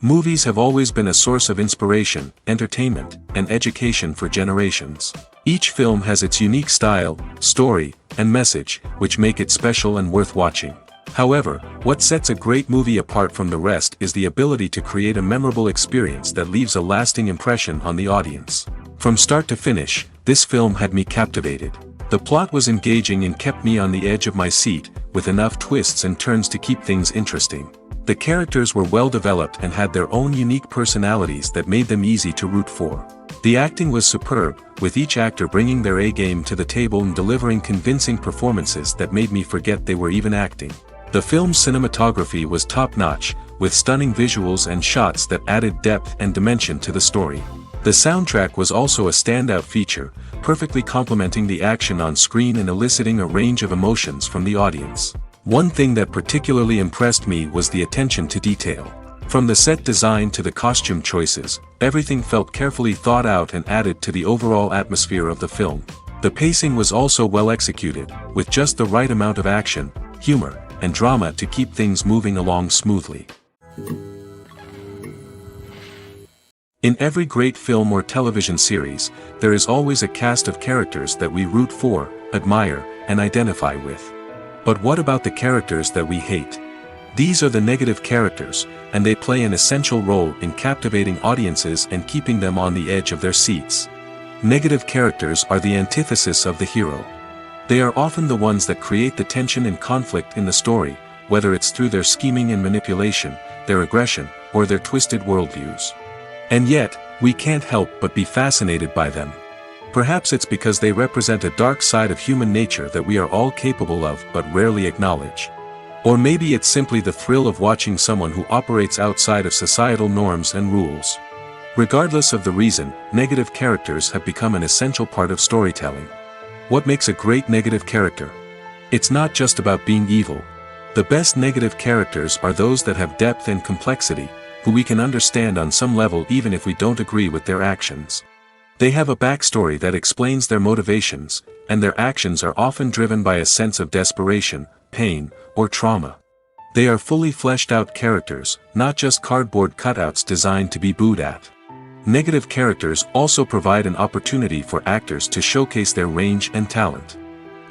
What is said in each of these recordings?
Movies have always been a source of inspiration, entertainment, and education for generations. Each film has its unique style, story, and message, which make it special and worth watching. However, what sets a great movie apart from the rest is the ability to create a memorable experience that leaves a lasting impression on the audience. From start to finish, this film had me captivated. The plot was engaging and kept me on the edge of my seat, with enough twists and turns to keep things interesting. The characters were well developed and had their own unique personalities that made them easy to root for. The acting was superb, with each actor bringing their A-game to the table and delivering convincing performances that made me forget they were even acting. The film's cinematography was top-notch, with stunning visuals and shots that added depth and dimension to the story. The soundtrack was also a standout feature, perfectly complementing the action on screen and eliciting a range of emotions from the audience. One thing that particularly impressed me was the attention to detail. From the set design to the costume choices, everything felt carefully thought out and added to the overall atmosphere of the film. The pacing was also well executed, with just the right amount of action, humor, and drama to keep things moving along smoothly. In every great film or television series, there is always a cast of characters that we root for, admire, and identify with. But what about the characters that we hate? These are the negative characters, and they play an essential role in captivating audiences and keeping them on the edge of their seats. Negative characters are the antithesis of the hero. They are often the ones that create the tension and conflict in the story, whether it's through their scheming and manipulation, their aggression, or their twisted worldviews. And yet, we can't help but be fascinated by them. Perhaps it's because they represent a dark side of human nature that we are all capable of but rarely acknowledge. Or maybe it's simply the thrill of watching someone who operates outside of societal norms and rules. Regardless of the reason, negative characters have become an essential part of storytelling. What makes a great negative character? It's not just about being evil. The best negative characters are those that have depth and complexity, who we can understand on some level even if we don't agree with their actions. They have a backstory that explains their motivations, and their actions are often driven by a sense of desperation, pain, or trauma. They are fully fleshed out characters, not just cardboard cutouts designed to be booed at. Negative characters also provide an opportunity for actors to showcase their range and talent.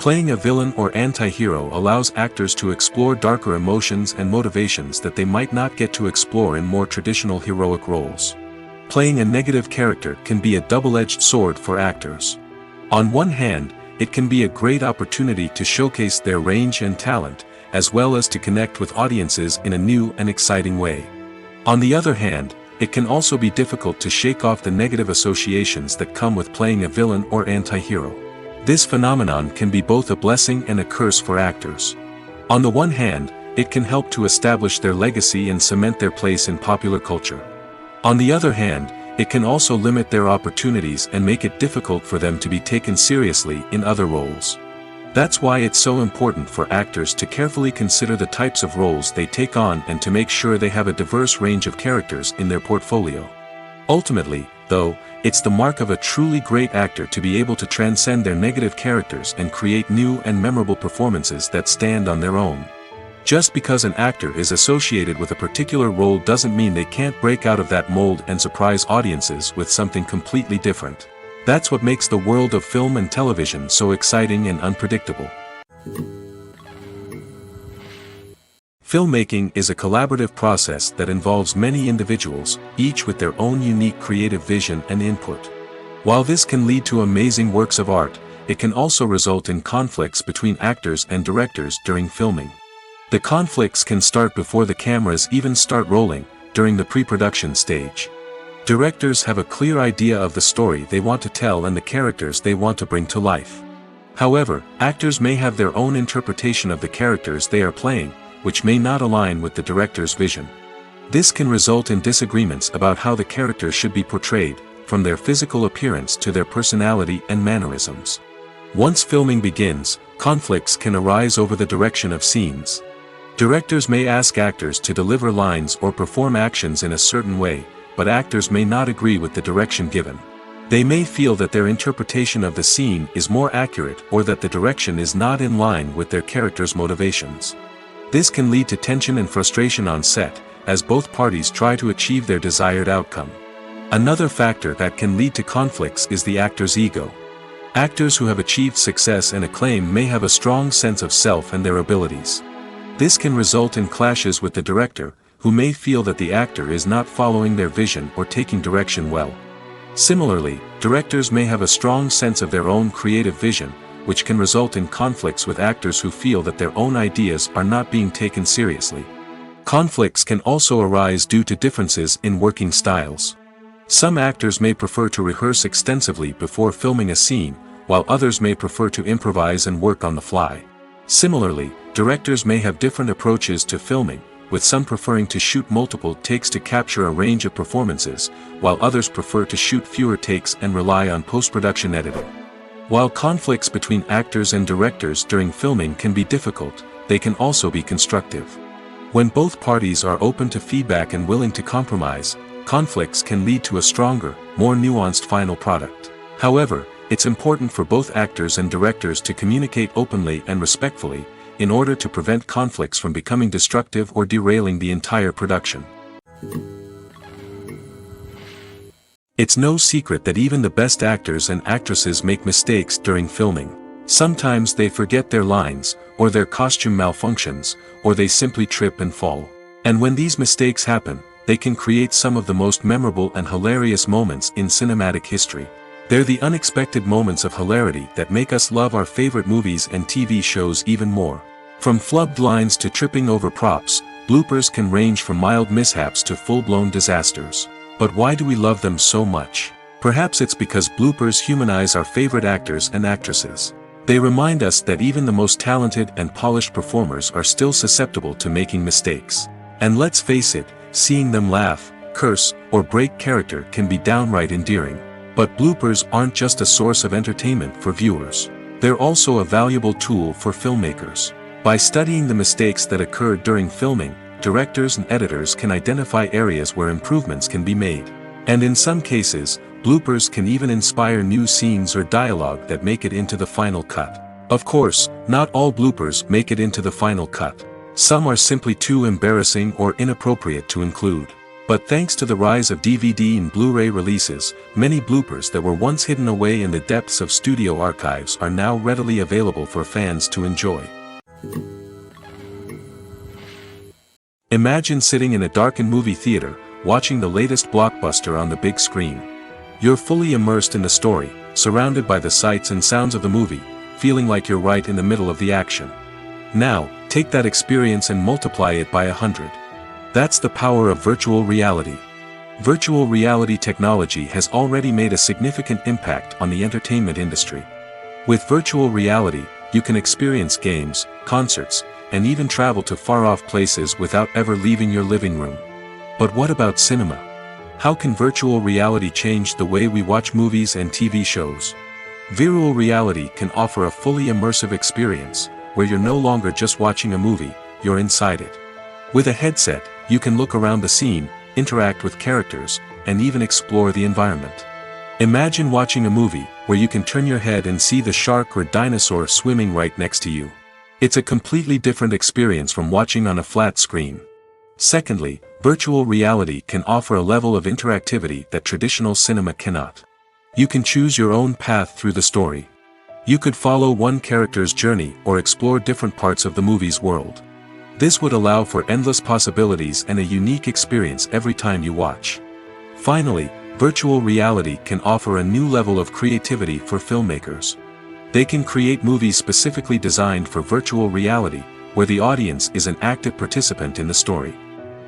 Playing a villain or anti-hero allows actors to explore darker emotions and motivations that they might not get to explore in more traditional heroic roles. Playing a negative character can be a double-edged sword for actors. On one hand, it can be a great opportunity to showcase their range and talent, as well as to connect with audiences in a new and exciting way. On the other hand, it can also be difficult to shake off the negative associations that come with playing a villain or anti-hero. This phenomenon can be both a blessing and a curse for actors. On the one hand, it can help to establish their legacy and cement their place in popular culture. On the other hand, it can also limit their opportunities and make it difficult for them to be taken seriously in other roles. That's why it's so important for actors to carefully consider the types of roles they take on and to make sure they have a diverse range of characters in their portfolio. Ultimately, though, it's the mark of a truly great actor to be able to transcend their negative characters and create new and memorable performances that stand on their own. Just because an actor is associated with a particular role doesn't mean they can't break out of that mold and surprise audiences with something completely different. That's what makes the world of film and television so exciting and unpredictable. Filmmaking is a collaborative process that involves many individuals, each with their own unique creative vision and input. While this can lead to amazing works of art, it can also result in conflicts between actors and directors during filming. The conflicts can start before the cameras even start rolling, during the pre-production stage. Directors have a clear idea of the story they want to tell and the characters they want to bring to life. However, actors may have their own interpretation of the characters they are playing, which may not align with the director's vision. This can result in disagreements about how the characters should be portrayed, from their physical appearance to their personality and mannerisms. Once filming begins, conflicts can arise over the direction of scenes. Directors may ask actors to deliver lines or perform actions in a certain way, but actors may not agree with the direction given. They may feel that their interpretation of the scene is more accurate or that the direction is not in line with their character's motivations. This can lead to tension and frustration on set, as both parties try to achieve their desired outcome. Another factor that can lead to conflicts is the actor's ego. Actors who have achieved success and acclaim may have a strong sense of self and their abilities. This can result in clashes with the director, who may feel that the actor is not following their vision or taking direction well. Similarly, directors may have a strong sense of their own creative vision, which can result in conflicts with actors who feel that their own ideas are not being taken seriously. Conflicts can also arise due to differences in working styles. Some actors may prefer to rehearse extensively before filming a scene, while others may prefer to improvise and work on the fly. Similarly, directors may have different approaches to filming, with some preferring to shoot multiple takes to capture a range of performances, while others prefer to shoot fewer takes and rely on post-production editing. While conflicts between actors and directors during filming can be difficult, they can also be constructive. When both parties are open to feedback and willing to compromise, conflicts can lead to a stronger, more nuanced final product. However, it's important for both actors and directors to communicate openly and respectfully, in order to prevent conflicts from becoming destructive or derailing the entire production. It's no secret that even the best actors and actresses make mistakes during filming. Sometimes they forget their lines, or their costume malfunctions, or they simply trip and fall. And when these mistakes happen, they can create some of the most memorable and hilarious moments in cinematic history. They're the unexpected moments of hilarity that make us love our favorite movies and TV shows even more. From flubbed lines to tripping over props, bloopers can range from mild mishaps to full-blown disasters. But why do we love them so much? Perhaps it's because bloopers humanize our favorite actors and actresses. They remind us that even the most talented and polished performers are still susceptible to making mistakes. And let's face it, seeing them laugh, curse, or break character can be downright endearing. But bloopers aren't just a source of entertainment for viewers. They're also a valuable tool for filmmakers. By studying the mistakes that occurred during filming, directors and editors can identify areas where improvements can be made. And in some cases, bloopers can even inspire new scenes or dialogue that make it into the final cut. Of course, not all bloopers make it into the final cut. Some are simply too embarrassing or inappropriate to include. But thanks to the rise of DVD and Blu-ray releases, many bloopers that were once hidden away in the depths of studio archives are now readily available for fans to enjoy. Imagine sitting in a darkened movie theater, watching the latest blockbuster on the big screen. You're fully immersed in the story, surrounded by the sights and sounds of the movie, feeling like you're right in the middle of the action. Now, take that experience and multiply it by 100. That's the power of virtual reality. Virtual reality technology has already made a significant impact on the entertainment industry. With virtual reality, you can experience games, concerts, and even travel to far-off places without ever leaving your living room. But what about cinema? How can virtual reality change the way we watch movies and TV shows? Virtual reality can offer a fully immersive experience, where you're no longer just watching a movie, you're inside it. With a headset, you can look around the scene, interact with characters, and even explore the environment. Imagine watching a movie, where you can turn your head and see the shark or dinosaur swimming right next to you. It's a completely different experience from watching on a flat screen. Secondly, virtual reality can offer a level of interactivity that traditional cinema cannot. You can choose your own path through the story. You could follow one character's journey or explore different parts of the movie's world. This would allow for endless possibilities and a unique experience every time you watch. Finally, virtual reality can offer a new level of creativity for filmmakers. They can create movies specifically designed for virtual reality, where the audience is an active participant in the story.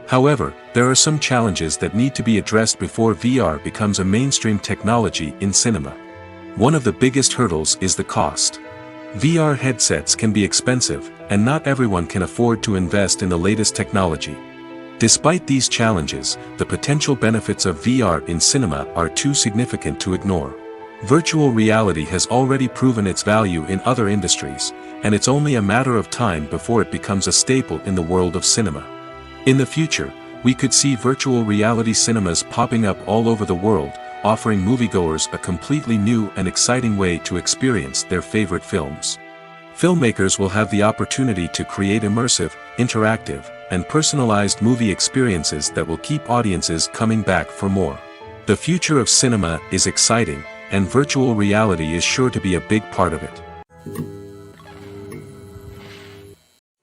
However, there are some challenges that need to be addressed before VR becomes a mainstream technology in cinema. One of the biggest hurdles is the cost. VR headsets can be expensive, and not everyone can afford to invest in the latest technology. Despite these challenges, the potential benefits of VR in cinema are too significant to ignore. Virtual reality has already proven its value in other industries, and it's only a matter of time before it becomes a staple in the world of cinema. In the future, we could see virtual reality cinemas popping up all over the world, offering moviegoers a completely new and exciting way to experience their favorite films. Filmmakers will have the opportunity to create immersive, interactive, and personalized movie experiences that will keep audiences coming back for more. The future of cinema is exciting, and virtual reality is sure to be a big part of it.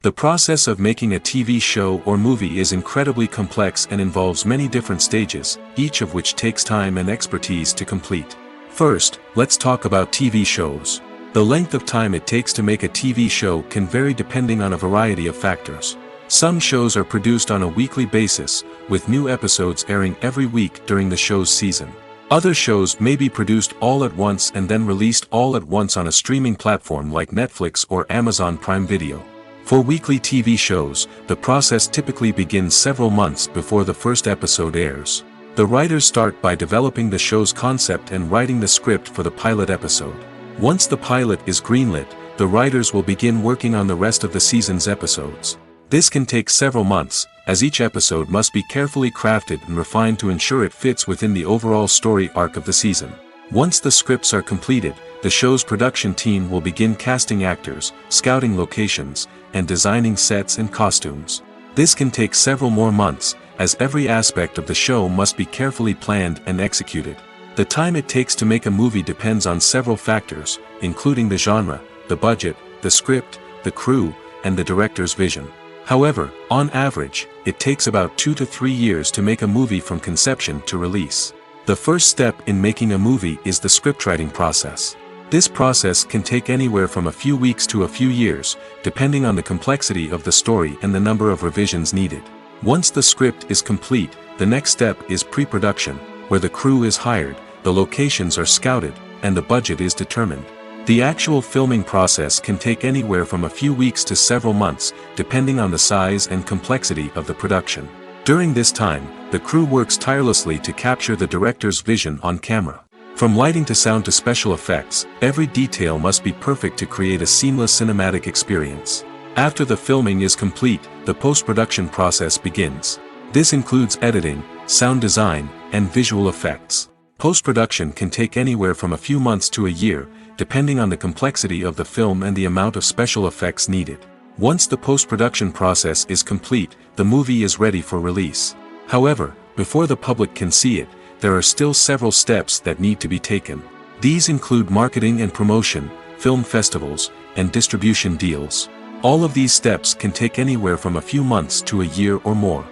The process of making a TV show or movie is incredibly complex and involves many different stages, each of which takes time and expertise to complete. First, let's talk about TV shows. The length of time it takes to make a TV show can vary depending on a variety of factors. Some shows are produced on a weekly basis, with new episodes airing every week during the show's season. Other shows may be produced all at once and then released all at once on a streaming platform like Netflix or Amazon Prime Video. For weekly TV shows, the process typically begins several months before the first episode airs. The writers start by developing the show's concept and writing the script for the pilot episode. Once the pilot is greenlit, the writers will begin working on the rest of the season's episodes. This can take several months, as each episode must be carefully crafted and refined to ensure it fits within the overall story arc of the season. Once the scripts are completed, the show's production team will begin casting actors, scouting locations, and designing sets and costumes. This can take several more months, as every aspect of the show must be carefully planned and executed. The time it takes to make a movie depends on several factors, including the genre, the budget, the script, the crew, and the director's vision. However, on average, it takes about 2 to 3 years to make a movie from conception to release. The first step in making a movie is the scriptwriting process. This process can take anywhere from a few weeks to a few years, depending on the complexity of the story and the number of revisions needed. Once the script is complete, the next step is pre-production, where the crew is hired, the locations are scouted, and the budget is determined. The actual filming process can take anywhere from a few weeks to several months, depending on the size and complexity of the production. During this time, the crew works tirelessly to capture the director's vision on camera. From lighting to sound to special effects, every detail must be perfect to create a seamless cinematic experience. After the filming is complete, the post-production process begins. This includes editing, sound design, and visual effects. Post-production can take anywhere from a few months to a year, depending on the complexity of the film and the amount of special effects needed. Once the post-production process is complete, the movie is ready for release. However, before the public can see it, there are still several steps that need to be taken. These include marketing and promotion, film festivals, and distribution deals. All of these steps can take anywhere from a few months to a year or more.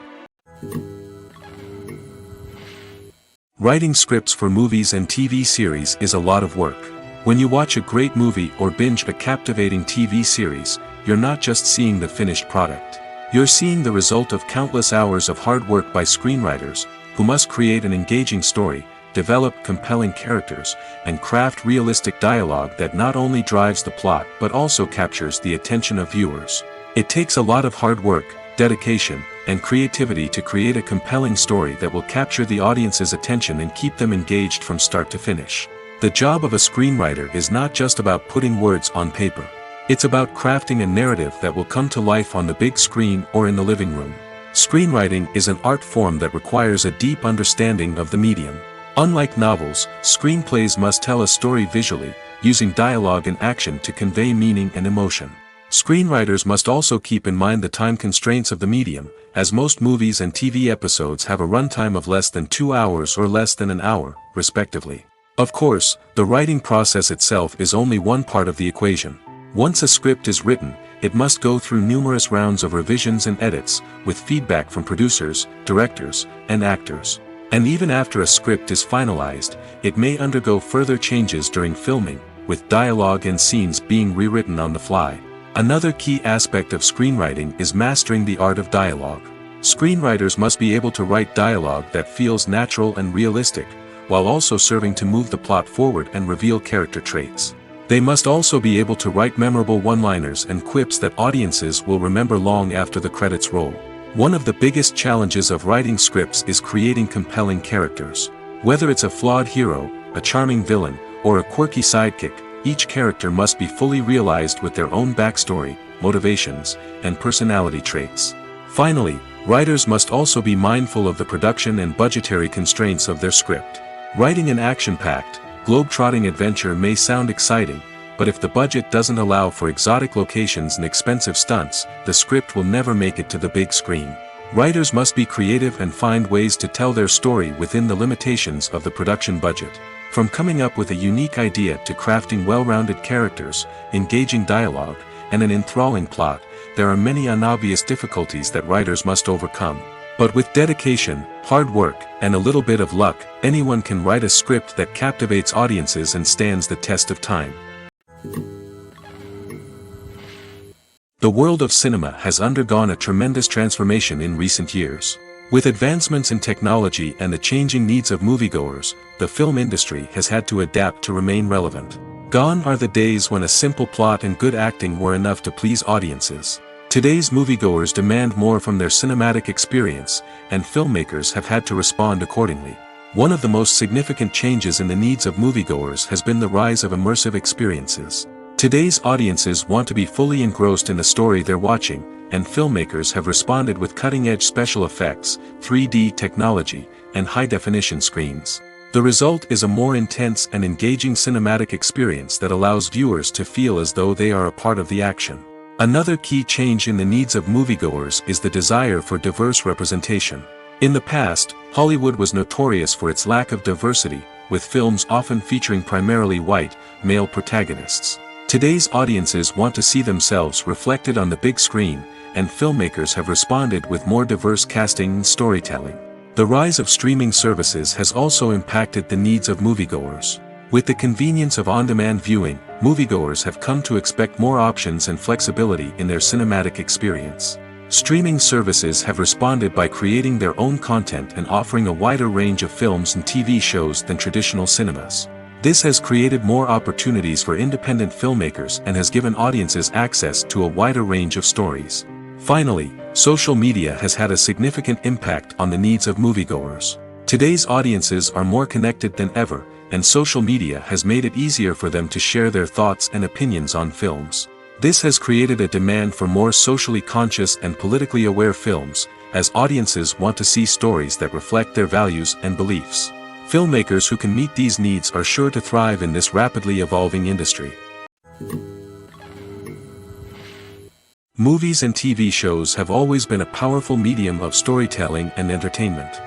Writing scripts for movies and TV series is a lot of work. When you watch a great movie or binge a captivating TV series, you're not just seeing the finished product. You're seeing the result of countless hours of hard work by screenwriters, who must create an engaging story, develop compelling characters, and craft realistic dialogue that not only drives the plot but also captures the attention of viewers. It takes a lot of hard work, dedication, and creativity to create a compelling story that will capture the audience's attention and keep them engaged from start to finish. The job of a screenwriter is not just about putting words on paper. It's about crafting a narrative that will come to life on the big screen or in the living room. Screenwriting is an art form that requires a deep understanding of the medium. Unlike novels, screenplays must tell a story visually, using dialogue and action to convey meaning and emotion. Screenwriters must also keep in mind the time constraints of the medium, as most movies and TV episodes have a runtime of less than 2 hours or less than an hour, respectively. Of course, the writing process itself is only one part of the equation. Once a script is written, it must go through numerous rounds of revisions and edits, with feedback from producers, directors, and actors. And even after a script is finalized, it may undergo further changes during filming, with dialogue and scenes being rewritten on the fly. Another key aspect of screenwriting is mastering the art of dialogue. Screenwriters must be able to write dialogue that feels natural and realistic, while also serving to move the plot forward and reveal character traits. They must also be able to write memorable one-liners and quips that audiences will remember long after the credits roll. One of the biggest challenges of writing scripts is creating compelling characters. Whether it's a flawed hero, a charming villain, or a quirky sidekick, each character must be fully realized with their own backstory, motivations, and personality traits. Finally, writers must also be mindful of the production and budgetary constraints of their script. Writing an action-packed, globe-trotting adventure may sound exciting, but if the budget doesn't allow for exotic locations and expensive stunts, the script will never make it to the big screen. Writers must be creative and find ways to tell their story within the limitations of the production budget. From coming up with a unique idea to crafting well-rounded characters, engaging dialogue, and an enthralling plot, there are many unobvious difficulties that writers must overcome. But with dedication, hard work, and a little bit of luck, anyone can write a script that captivates audiences and stands the test of time. The world of cinema has undergone a tremendous transformation in recent years. With advancements in technology and the changing needs of moviegoers, the film industry has had to adapt to remain relevant. Gone are the days when a simple plot and good acting were enough to please audiences. Today's moviegoers demand more from their cinematic experience, and filmmakers have had to respond accordingly. One of the most significant changes in the needs of moviegoers has been the rise of immersive experiences. Today's audiences want to be fully engrossed in the story they're watching, and filmmakers have responded with cutting-edge special effects, 3D technology, and high-definition screens. The result is a more intense and engaging cinematic experience that allows viewers to feel as though they are a part of the action. Another key change in the needs of moviegoers is the desire for diverse representation. In the past, Hollywood was notorious for its lack of diversity, with films often featuring primarily white, male protagonists. Today's audiences want to see themselves reflected on the big screen, and filmmakers have responded with more diverse casting and storytelling. The rise of streaming services has also impacted the needs of moviegoers. With the convenience of on-demand viewing, moviegoers have come to expect more options and flexibility in their cinematic experience. Streaming services have responded by creating their own content and offering a wider range of films and TV shows than traditional cinemas. This has created more opportunities for independent filmmakers and has given audiences access to a wider range of stories. Finally, social media has had a significant impact on the needs of moviegoers. Today's audiences are more connected than ever, and social media has made it easier for them to share their thoughts and opinions on films. This has created a demand for more socially conscious and politically aware films, as audiences want to see stories that reflect their values and beliefs. Filmmakers who can meet these needs are sure to thrive in this rapidly evolving industry. Movies and TV shows have always been a powerful medium of storytelling and entertainment.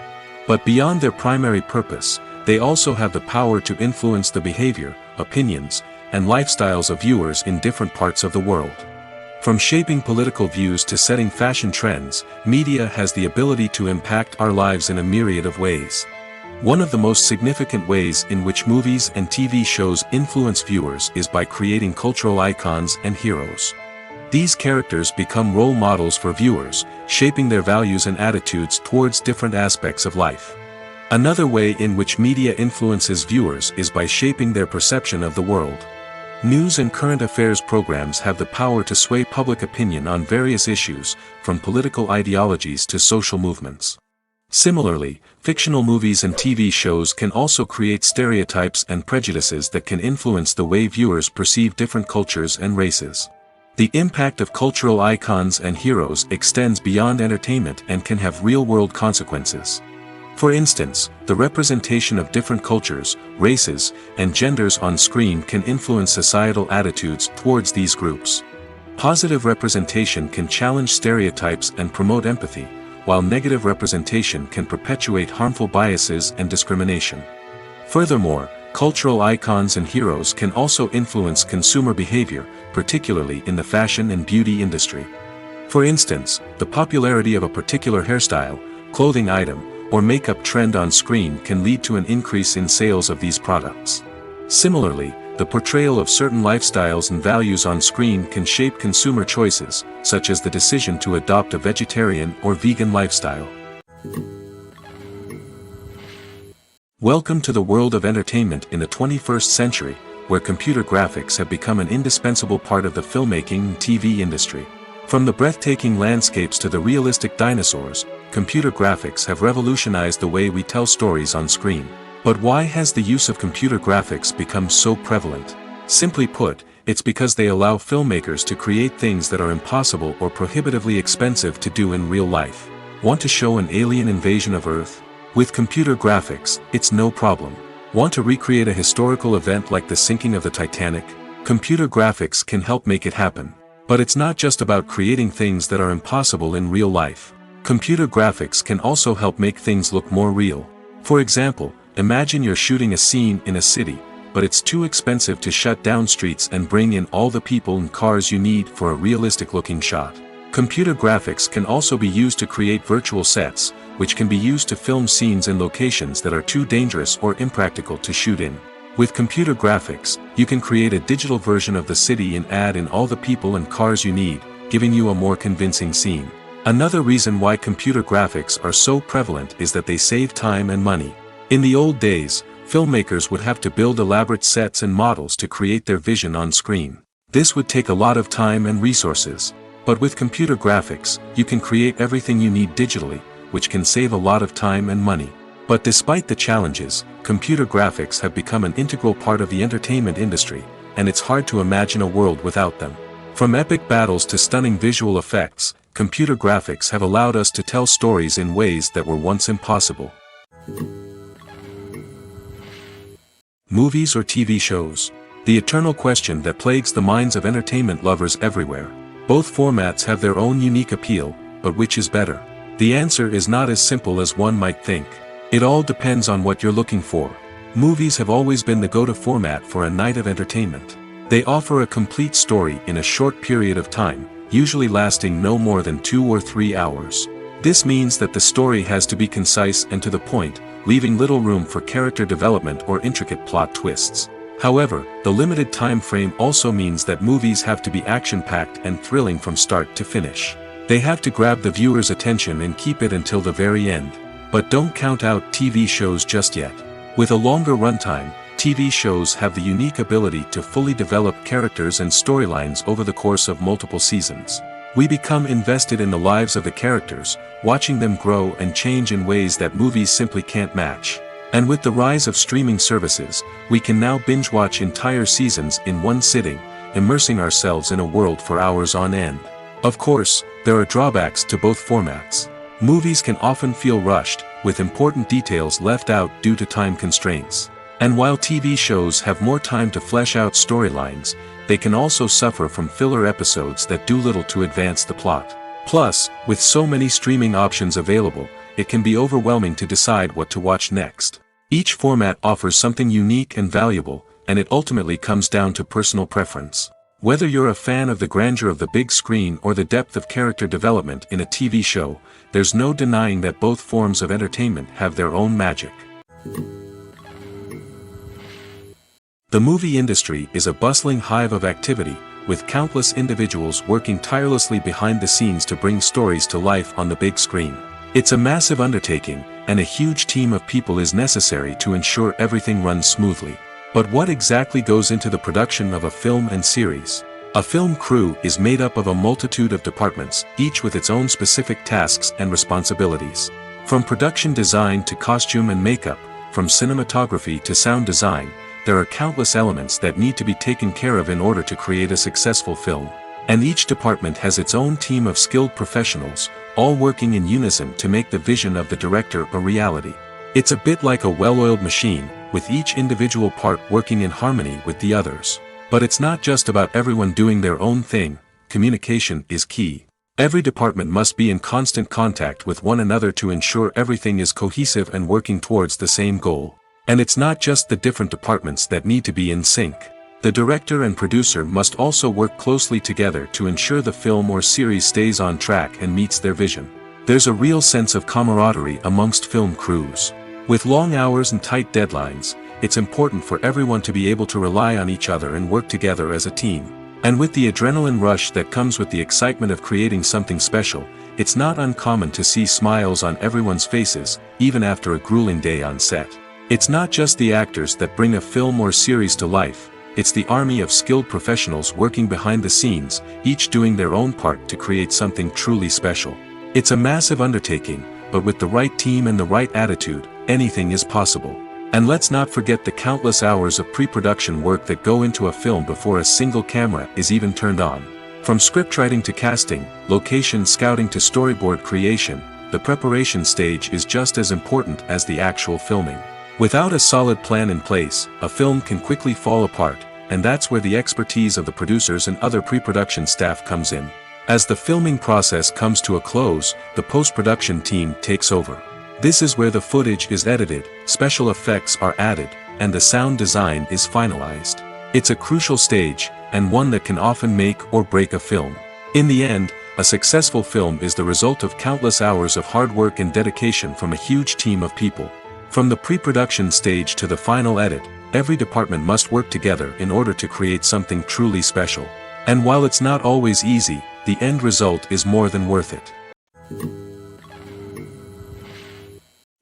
But beyond their primary purpose, they also have the power to influence the behavior, opinions, and lifestyles of viewers in different parts of the world. From shaping political views to setting fashion trends, media has the ability to impact our lives in a myriad of ways. One of the most significant ways in which movies and TV shows influence viewers is by creating cultural icons and heroes. These characters become role models for viewers, shaping their values and attitudes towards different aspects of life. Another way in which media influences viewers is by shaping their perception of the world. News and current affairs programs have the power to sway public opinion on various issues, from political ideologies to social movements. Similarly, fictional movies and TV shows can also create stereotypes and prejudices that can influence the way viewers perceive different cultures and races. The impact of cultural icons and heroes extends beyond entertainment and can have real-world consequences. For instance, the representation of different cultures, races, and genders on screen can influence societal attitudes towards these groups. Positive representation can challenge stereotypes and promote empathy, while negative representation can perpetuate harmful biases and discrimination. Furthermore, cultural icons and heroes can also influence consumer behavior, particularly in the fashion and beauty industry. For instance, the popularity of a particular hairstyle, clothing item, or makeup trend on screen can lead to an increase in sales of these products. Similarly, the portrayal of certain lifestyles and values on screen can shape consumer choices, such as the decision to adopt a vegetarian or vegan lifestyle. Welcome to the world of entertainment in the 21st century, where computer graphics have become an indispensable part of the filmmaking and TV industry. From the breathtaking landscapes to the realistic dinosaurs, computer graphics have revolutionized the way we tell stories on screen. But why has the use of computer graphics become so prevalent? Simply put, it's because they allow filmmakers to create things that are impossible or prohibitively expensive to do in real life. Want to show an alien invasion of Earth? With computer graphics, it's no problem. Want to recreate a historical event like the sinking of the Titanic? Computer graphics can help make it happen. But it's not just about creating things that are impossible in real life. Computer graphics can also help make things look more real. For example, imagine you're shooting a scene in a city, but it's too expensive to shut down streets and bring in all the people and cars you need for a realistic-looking shot. Computer graphics can also be used to create virtual sets, which can be used to film scenes in locations that are too dangerous or impractical to shoot in. With computer graphics, you can create a digital version of the city and add in all the people and cars you need, giving you a more convincing scene. Another reason why computer graphics are so prevalent is that they save time and money. In the old days, filmmakers would have to build elaborate sets and models to create their vision on screen. This would take a lot of time and resources. But with computer graphics, you can create everything you need digitally, which can save a lot of time and money. But despite the challenges, computer graphics have become an integral part of the entertainment industry, and it's hard to imagine a world without them. From epic battles to stunning visual effects, computer graphics have allowed us to tell stories in ways that were once impossible. Movies or TV shows? The eternal question that plagues the minds of entertainment lovers everywhere. Both formats have their own unique appeal, but which is better? The answer is not as simple as one might think. It all depends on what you're looking for. Movies have always been the go-to format for a night of entertainment. They offer a complete story in a short period of time, usually lasting no more than 2 or 3 hours. This means that the story has to be concise and to the point, leaving little room for character development or intricate plot twists. However, the limited time frame also means that movies have to be action-packed and thrilling from start to finish. They have to grab the viewer's attention and keep it until the very end. But don't count out TV shows just yet. With a longer runtime, TV shows have the unique ability to fully develop characters and storylines over the course of multiple seasons. We become invested in the lives of the characters, watching them grow and change in ways that movies simply can't match. And with the rise of streaming services, we can now binge-watch entire seasons in one sitting, immersing ourselves in a world for hours on end. Of course, there are drawbacks to both formats. Movies can often feel rushed, with important details left out due to time constraints. And while TV shows have more time to flesh out storylines, they can also suffer from filler episodes that do little to advance the plot. Plus, with so many streaming options available, it can be overwhelming to decide what to watch next. Each format offers something unique and valuable, and it ultimately comes down to personal preference. Whether you're a fan of the grandeur of the big screen or the depth of character development in a TV show, there's no denying that both forms of entertainment have their own magic. The movie industry is a bustling hive of activity, with countless individuals working tirelessly behind the scenes to bring stories to life on the big screen. It's a massive undertaking, and a huge team of people is necessary to ensure everything runs smoothly. But what exactly goes into the production of a film and series? A film crew is made up of a multitude of departments, each with its own specific tasks and responsibilities. From production design to costume and makeup, from cinematography to sound design, there are countless elements that need to be taken care of in order to create a successful film. And each department has its own team of skilled professionals, all working in unison to make the vision of the director a reality. It's a bit like a well-oiled machine, with each individual part working in harmony with the others. But it's not just about everyone doing their own thing. Communication is key. Every department must be in constant contact with one another to ensure everything is cohesive and working towards the same goal. And it's not just the different departments that need to be in sync. The director and producer must also work closely together to ensure the film or series stays on track and meets their vision. There's a real sense of camaraderie amongst film crews. With long hours and tight deadlines, it's important for everyone to be able to rely on each other and work together as a team. And with the adrenaline rush that comes with the excitement of creating something special, it's not uncommon to see smiles on everyone's faces, even after a grueling day on set. It's not just the actors that bring a film or series to life, it's the army of skilled professionals working behind the scenes, each doing their own part to create something truly special. It's a massive undertaking, but with the right team and the right attitude, anything is possible. And let's not forget the countless hours of pre-production work that go into a film before a single camera is even turned on. From scriptwriting to casting, location scouting to storyboard creation, the preparation stage is just as important as the actual filming. Without a solid plan in place, a film can quickly fall apart, and that's where the expertise of the producers and other pre-production staff comes in. As the filming process comes to a close, the post-production team takes over. This is where the footage is edited, special effects are added, and the sound design is finalized. It's a crucial stage, and one that can often make or break a film. In the end, a successful film is the result of countless hours of hard work and dedication from a huge team of people. From the pre-production stage to the final edit, every department must work together in order to create something truly special. And while it's not always easy, the end result is more than worth it.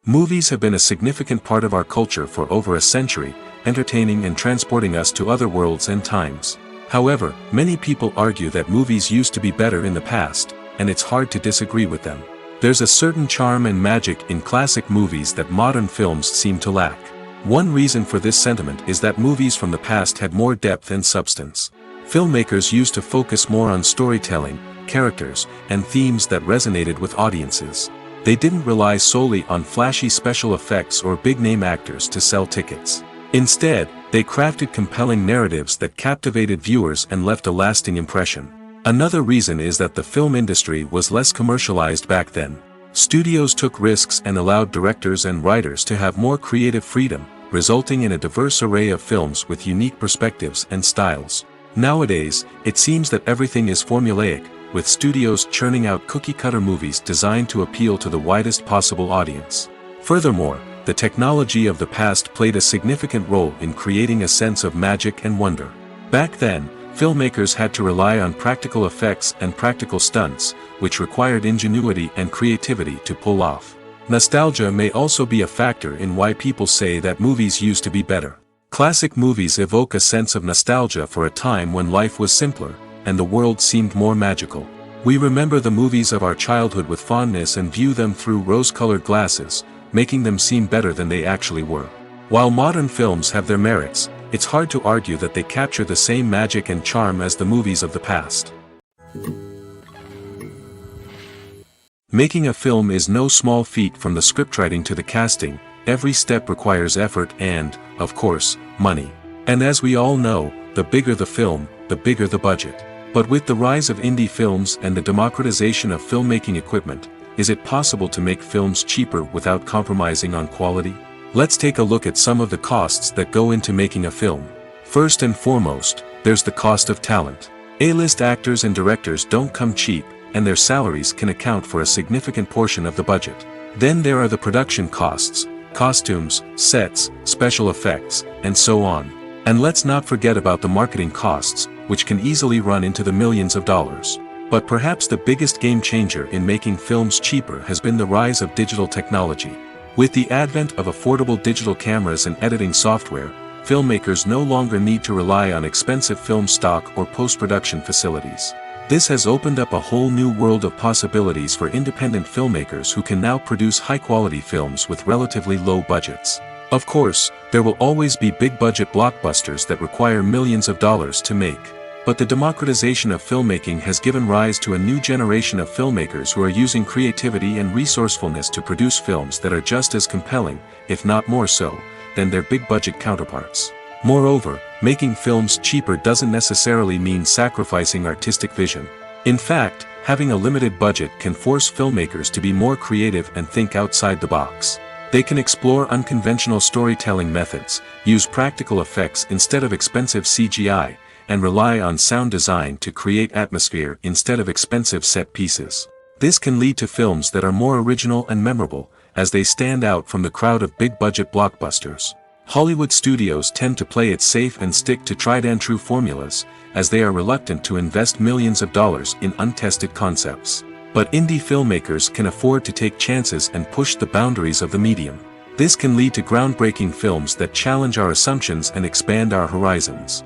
Movies have been a significant part of our culture for over a century, entertaining and transporting us to other worlds and times. However, many people argue that movies used to be better in the past, and it's hard to disagree with them. There's a certain charm and magic in classic movies that modern films seem to lack. One reason for this sentiment is that movies from the past had more depth and substance. Filmmakers used to focus more on storytelling, characters, and themes that resonated with audiences. They didn't rely solely on flashy special effects or big-name actors to sell tickets. Instead, they crafted compelling narratives that captivated viewers and left a lasting impression. Another reason is that the film industry was less commercialized back then. Studios took risks and allowed directors and writers to have more creative freedom, resulting in a diverse array of films with unique perspectives and styles. Nowadays, it seems that everything is formulaic, with studios churning out cookie-cutter movies designed to appeal to the widest possible audience. Furthermore, the technology of the past played a significant role in creating a sense of magic and wonder. Back then, filmmakers had to rely on practical effects and practical stunts, which required ingenuity and creativity to pull off. Nostalgia may also be a factor in why people say that movies used to be better. Classic movies evoke a sense of nostalgia for a time when life was simpler, and the world seemed more magical. We remember the movies of our childhood with fondness and view them through rose-colored glasses, making them seem better than they actually were. While modern films have their merits, it's hard to argue that they capture the same magic and charm as the movies of the past. Making a film is no small feat. From the scriptwriting to the casting, every step requires effort and, of course, money. And as we all know, the bigger the film, the bigger the budget. But with the rise of indie films and the democratization of filmmaking equipment, is it possible to make films cheaper without compromising on quality? Let's take a look at some of the costs that go into making a film. First and foremost, there's the cost of talent. A-list actors and directors don't come cheap, and their salaries can account for a significant portion of the budget. Then there are the production costs, costumes, sets, special effects, and so on. And let's not forget about the marketing costs, which can easily run into the millions of dollars. But perhaps the biggest game changer in making films cheaper has been the rise of digital technology. With the advent of affordable digital cameras and editing software, filmmakers no longer need to rely on expensive film stock or post-production facilities. This has opened up a whole new world of possibilities for independent filmmakers who can now produce high-quality films with relatively low budgets. Of course, there will always be big-budget blockbusters that require millions of dollars to make. But the democratization of filmmaking has given rise to a new generation of filmmakers who are using creativity and resourcefulness to produce films that are just as compelling, if not more so, than their big-budget counterparts. Moreover, making films cheaper doesn't necessarily mean sacrificing artistic vision. In fact, having a limited budget can force filmmakers to be more creative and think outside the box. They can explore unconventional storytelling methods, use practical effects instead of expensive CGI, and rely on sound design to create atmosphere instead of expensive set pieces. This can lead to films that are more original and memorable, as they stand out from the crowd of big-budget blockbusters. Hollywood studios tend to play it safe and stick to tried-and-true formulas, as they are reluctant to invest millions of dollars in untested concepts. But indie filmmakers can afford to take chances and push the boundaries of the medium. This can lead to groundbreaking films that challenge our assumptions and expand our horizons.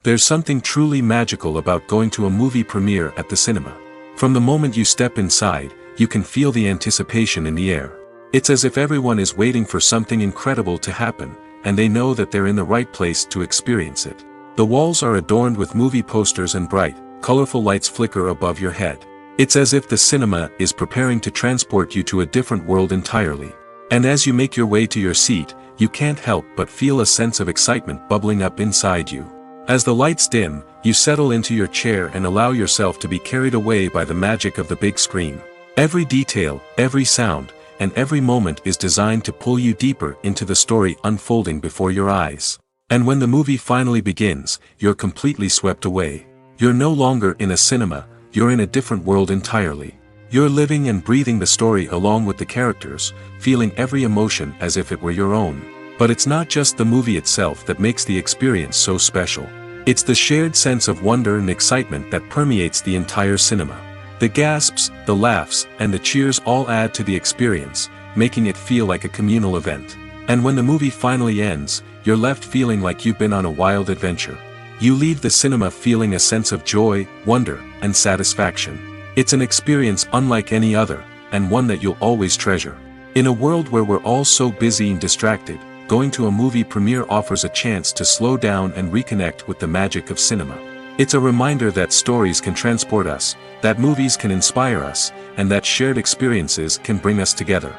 There's something truly magical about going to a movie premiere at the cinema. From the moment you step inside, you can feel the anticipation in the air. It's as if everyone is waiting for something incredible to happen, and they know that they're in the right place to experience it. The walls are adorned with movie posters and bright, colorful lights flicker above your head. It's as if the cinema is preparing to transport you to a different world entirely. And as you make your way to your seat, you can't help but feel a sense of excitement bubbling up inside you. As the lights dim, you settle into your chair and allow yourself to be carried away by the magic of the big screen. Every detail, every sound, and every moment is designed to pull you deeper into the story unfolding before your eyes. And when the movie finally begins, you're completely swept away. You're no longer in a cinema, you're in a different world entirely. You're living and breathing the story along with the characters, feeling every emotion as if it were your own. But it's not just the movie itself that makes the experience so special. It's the shared sense of wonder and excitement that permeates the entire cinema. The gasps, the laughs, and the cheers all add to the experience, making it feel like a communal event. And when the movie finally ends, you're left feeling like you've been on a wild adventure. You leave the cinema feeling a sense of joy, wonder, and satisfaction. It's an experience unlike any other, and one that you'll always treasure. In a world where we're all so busy and distracted, going to a movie premiere offers a chance to slow down and reconnect with the magic of cinema. It's a reminder that stories can transport us, that movies can inspire us, and that shared experiences can bring us together.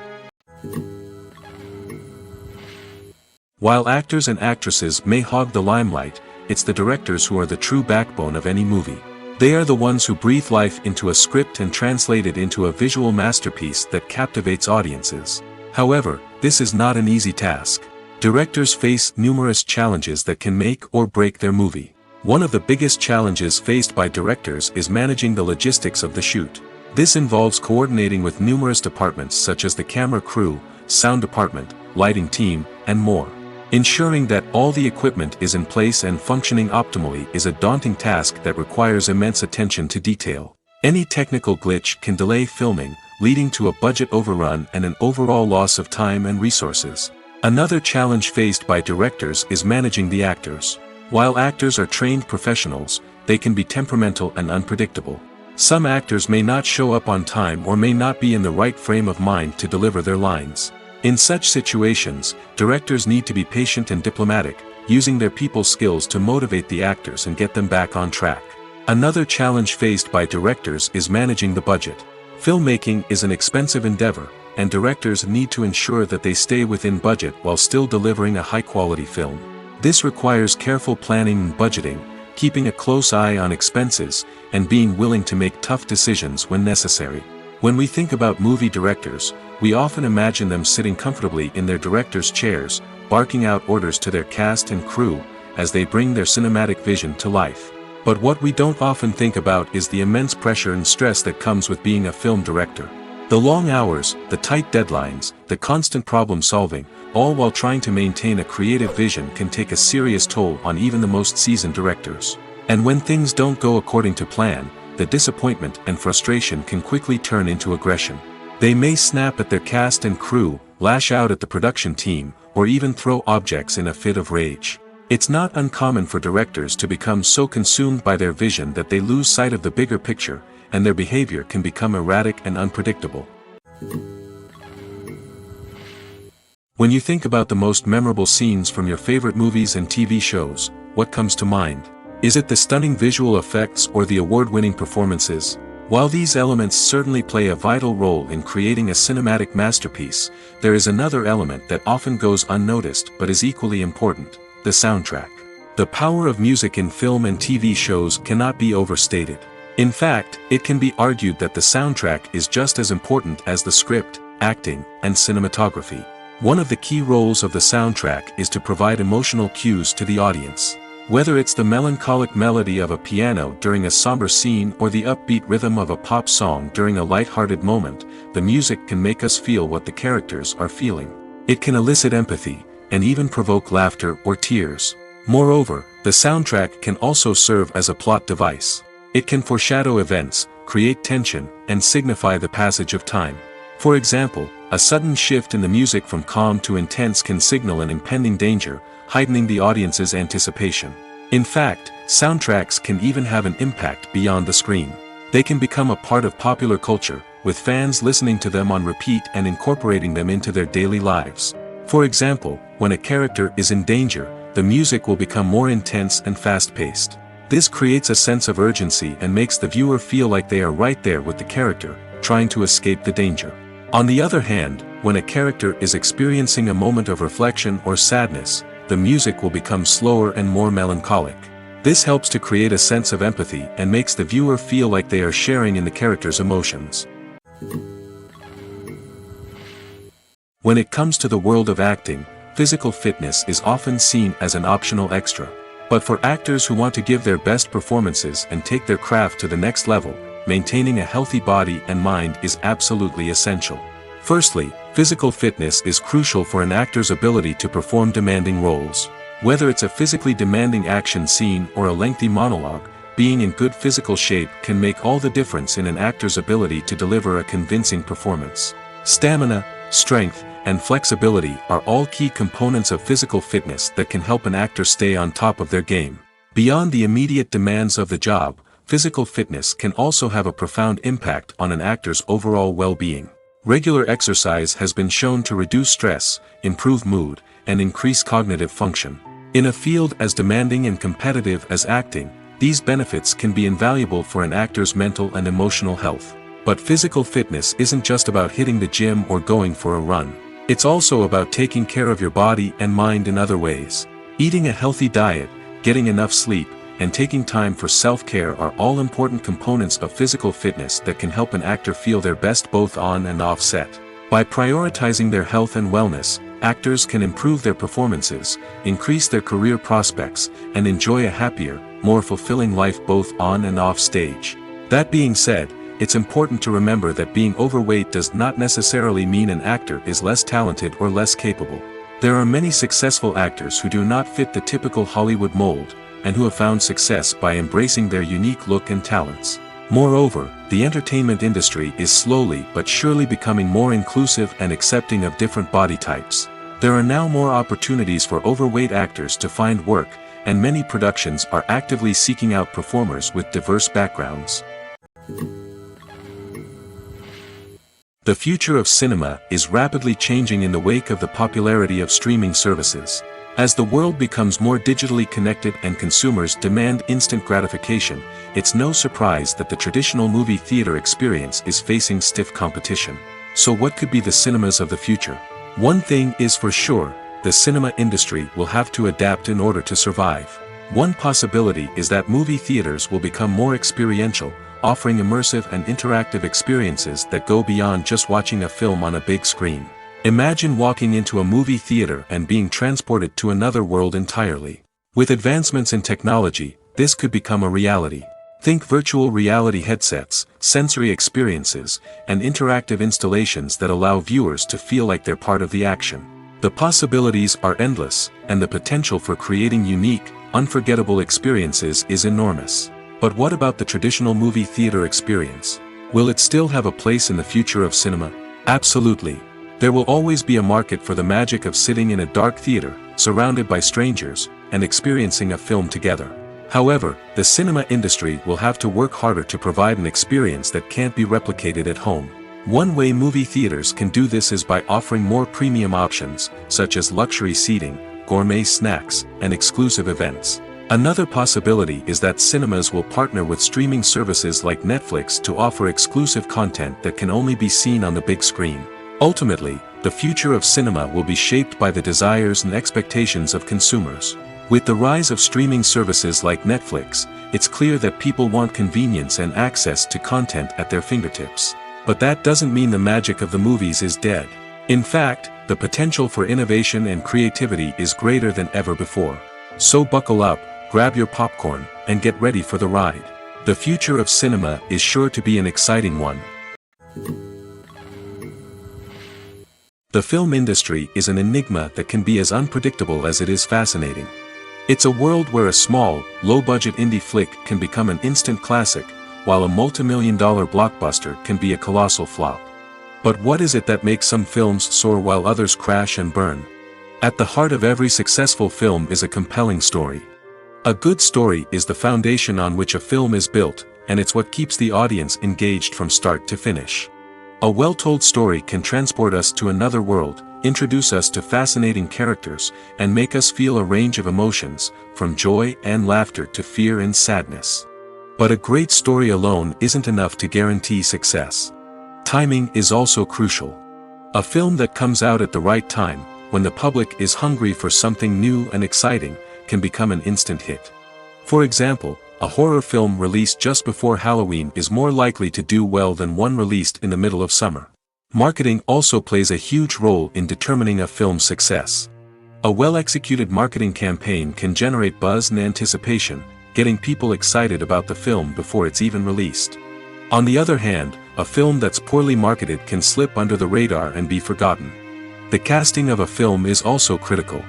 While actors and actresses may hog the limelight, it's the directors who are the true backbone of any movie. They are the ones who breathe life into a script and translate it into a visual masterpiece that captivates audiences. However, this is not an easy task. Directors face numerous challenges that can make or break their movie. One of the biggest challenges faced by directors is managing the logistics of the shoot. This involves coordinating with numerous departments such as the camera crew, sound department, lighting team, and more. Ensuring that all the equipment is in place and functioning optimally is a daunting task that requires immense attention to detail. Any technical glitch can delay filming, leading to a budget overrun and an overall loss of time and resources. Another challenge faced by directors is managing the actors. While actors are trained professionals, they can be temperamental and unpredictable. Some actors may not show up on time or may not be in the right frame of mind to deliver their lines. In such situations, directors need to be patient and diplomatic, using their people skills to motivate the actors and get them back on track. Another challenge faced by directors is managing the budget. Filmmaking is an expensive endeavor, and directors need to ensure that they stay within budget while still delivering a high-quality film. This requires careful planning and budgeting, keeping a close eye on expenses, and being willing to make tough decisions when necessary. When we think about movie directors, we often imagine them sitting comfortably in their director's chairs, barking out orders to their cast and crew, as they bring their cinematic vision to life. But what we don't often think about is the immense pressure and stress that comes with being a film director. The long hours, the tight deadlines, the constant problem solving, all while trying to maintain a creative vision can take a serious toll on even the most seasoned directors. And when things don't go according to plan, the disappointment and frustration can quickly turn into aggression. They may snap at their cast and crew, lash out at the production team, or even throw objects in a fit of rage. It's not uncommon for directors to become so consumed by their vision that they lose sight of the bigger picture, and their behavior can become erratic and unpredictable. When you think about the most memorable scenes from your favorite movies and TV shows, what comes to mind? Is it the stunning visual effects or the award-winning performances? While these elements certainly play a vital role in creating a cinematic masterpiece, there is another element that often goes unnoticed but is equally important: the soundtrack. The power of music in film and TV shows cannot be overstated. In fact, it can be argued that the soundtrack is just as important as the script, acting, and cinematography. One of the key roles of the soundtrack is to provide emotional cues to the audience. Whether it's the melancholic melody of a piano during a somber scene or the upbeat rhythm of a pop song during a light-hearted moment, the music can make us feel what the characters are feeling. It can elicit empathy, and even provoke laughter or tears. Moreover, the soundtrack can also serve as a plot device. It can foreshadow events, create tension, and signify the passage of time. For example, a sudden shift in the music from calm to intense can signal an impending danger, heightening the audience's anticipation. In fact, soundtracks can even have an impact beyond the screen. They can become a part of popular culture, with fans listening to them on repeat and incorporating them into their daily lives. For example, when a character is in danger, the music will become more intense and fast-paced. This creates a sense of urgency and makes the viewer feel like they are right there with the character, trying to escape the danger. On the other hand, when a character is experiencing a moment of reflection or sadness, the music will become slower and more melancholic. This helps to create a sense of empathy and makes the viewer feel like they are sharing in the character's emotions. When it comes to the world of acting, physical fitness is often seen as an optional extra. But for actors who want to give their best performances and take their craft to the next level, maintaining a healthy body and mind is absolutely essential. Firstly, physical fitness is crucial for an actor's ability to perform demanding roles. Whether it's a physically demanding action scene or a lengthy monologue, being in good physical shape can make all the difference in an actor's ability to deliver a convincing performance. Stamina, strength, and flexibility are all key components of physical fitness that can help an actor stay on top of their game. Beyond the immediate demands of the job, physical fitness can also have a profound impact on an actor's overall well-being. Regular exercise has been shown to reduce stress, improve mood, and increase cognitive function. In a field as demanding and competitive as acting, these benefits can be invaluable for an actor's mental and emotional health. But physical fitness isn't just about hitting the gym or going for a run. It's also about taking care of your body and mind in other ways. Eating a healthy diet, getting enough sleep, and taking time for self-care are all important components of physical fitness that can help an actor feel their best both on and off set. By prioritizing their health and wellness, actors can improve their performances, increase their career prospects, and enjoy a happier, more fulfilling life both on and off stage. That being said, it's important to remember that being overweight does not necessarily mean an actor is less talented or less capable. There are many successful actors who do not fit the typical Hollywood mold, and who have found success by embracing their unique look and talents. Moreover, the entertainment industry is slowly but surely becoming more inclusive and accepting of different body types. There are now more opportunities for overweight actors to find work, and many productions are actively seeking out performers with diverse backgrounds. The future of cinema is rapidly changing in the wake of the popularity of streaming services. As the world becomes more digitally connected and consumers demand instant gratification, it's no surprise that the traditional movie theater experience is facing stiff competition. So what could be the cinemas of the future? One thing is for sure, the cinema industry will have to adapt in order to survive. One possibility is that movie theaters will become more experiential, offering immersive and interactive experiences that go beyond just watching a film on a big screen. Imagine walking into a movie theater and being transported to another world entirely. With advancements in technology, this could become a reality. Think virtual reality headsets, sensory experiences, and interactive installations that allow viewers to feel like they're part of the action. The possibilities are endless, and the potential for creating unique, unforgettable experiences is enormous. But what about the traditional movie theater experience? Will it still have a place in the future of cinema? Absolutely. There will always be a market for the magic of sitting in a dark theater, surrounded by strangers, and experiencing a film together. However, the cinema industry will have to work harder to provide an experience that can't be replicated at home. One way movie theaters can do this is by offering more premium options, such as luxury seating, gourmet snacks, and exclusive events. Another possibility is that cinemas will partner with streaming services like Netflix to offer exclusive content that can only be seen on the big screen. Ultimately, the future of cinema will be shaped by the desires and expectations of consumers. With the rise of streaming services like Netflix, it's clear that people want convenience and access to content at their fingertips. But that doesn't mean the magic of the movies is dead. In fact, the potential for innovation and creativity is greater than ever before. So buckle up, grab your popcorn, and get ready for the ride. The future of cinema is sure to be an exciting one. The film industry is an enigma that can be as unpredictable as it is fascinating. It's a world where a small, low-budget indie flick can become an instant classic, while a multi-million-dollar blockbuster can be a colossal flop. But what is it that makes some films soar while others crash and burn? At the heart of every successful film is a compelling story. A good story is the foundation on which a film is built, and it's what keeps the audience engaged from start to finish. A well-told story can transport us to another world, introduce us to fascinating characters, and make us feel a range of emotions, from joy and laughter to fear and sadness. But a great story alone isn't enough to guarantee success. Timing is also crucial. A film that comes out at the right time, when the public is hungry for something new and exciting, can become an instant hit. For example, a horror film released just before Halloween is more likely to do well than one released in the middle of summer. Marketing also plays a huge role in determining a film's success. A well-executed marketing campaign can generate buzz and anticipation, getting people excited about the film before it's even released. On the other hand, a film that's poorly marketed can slip under the radar and be forgotten. The casting of a film is also critical.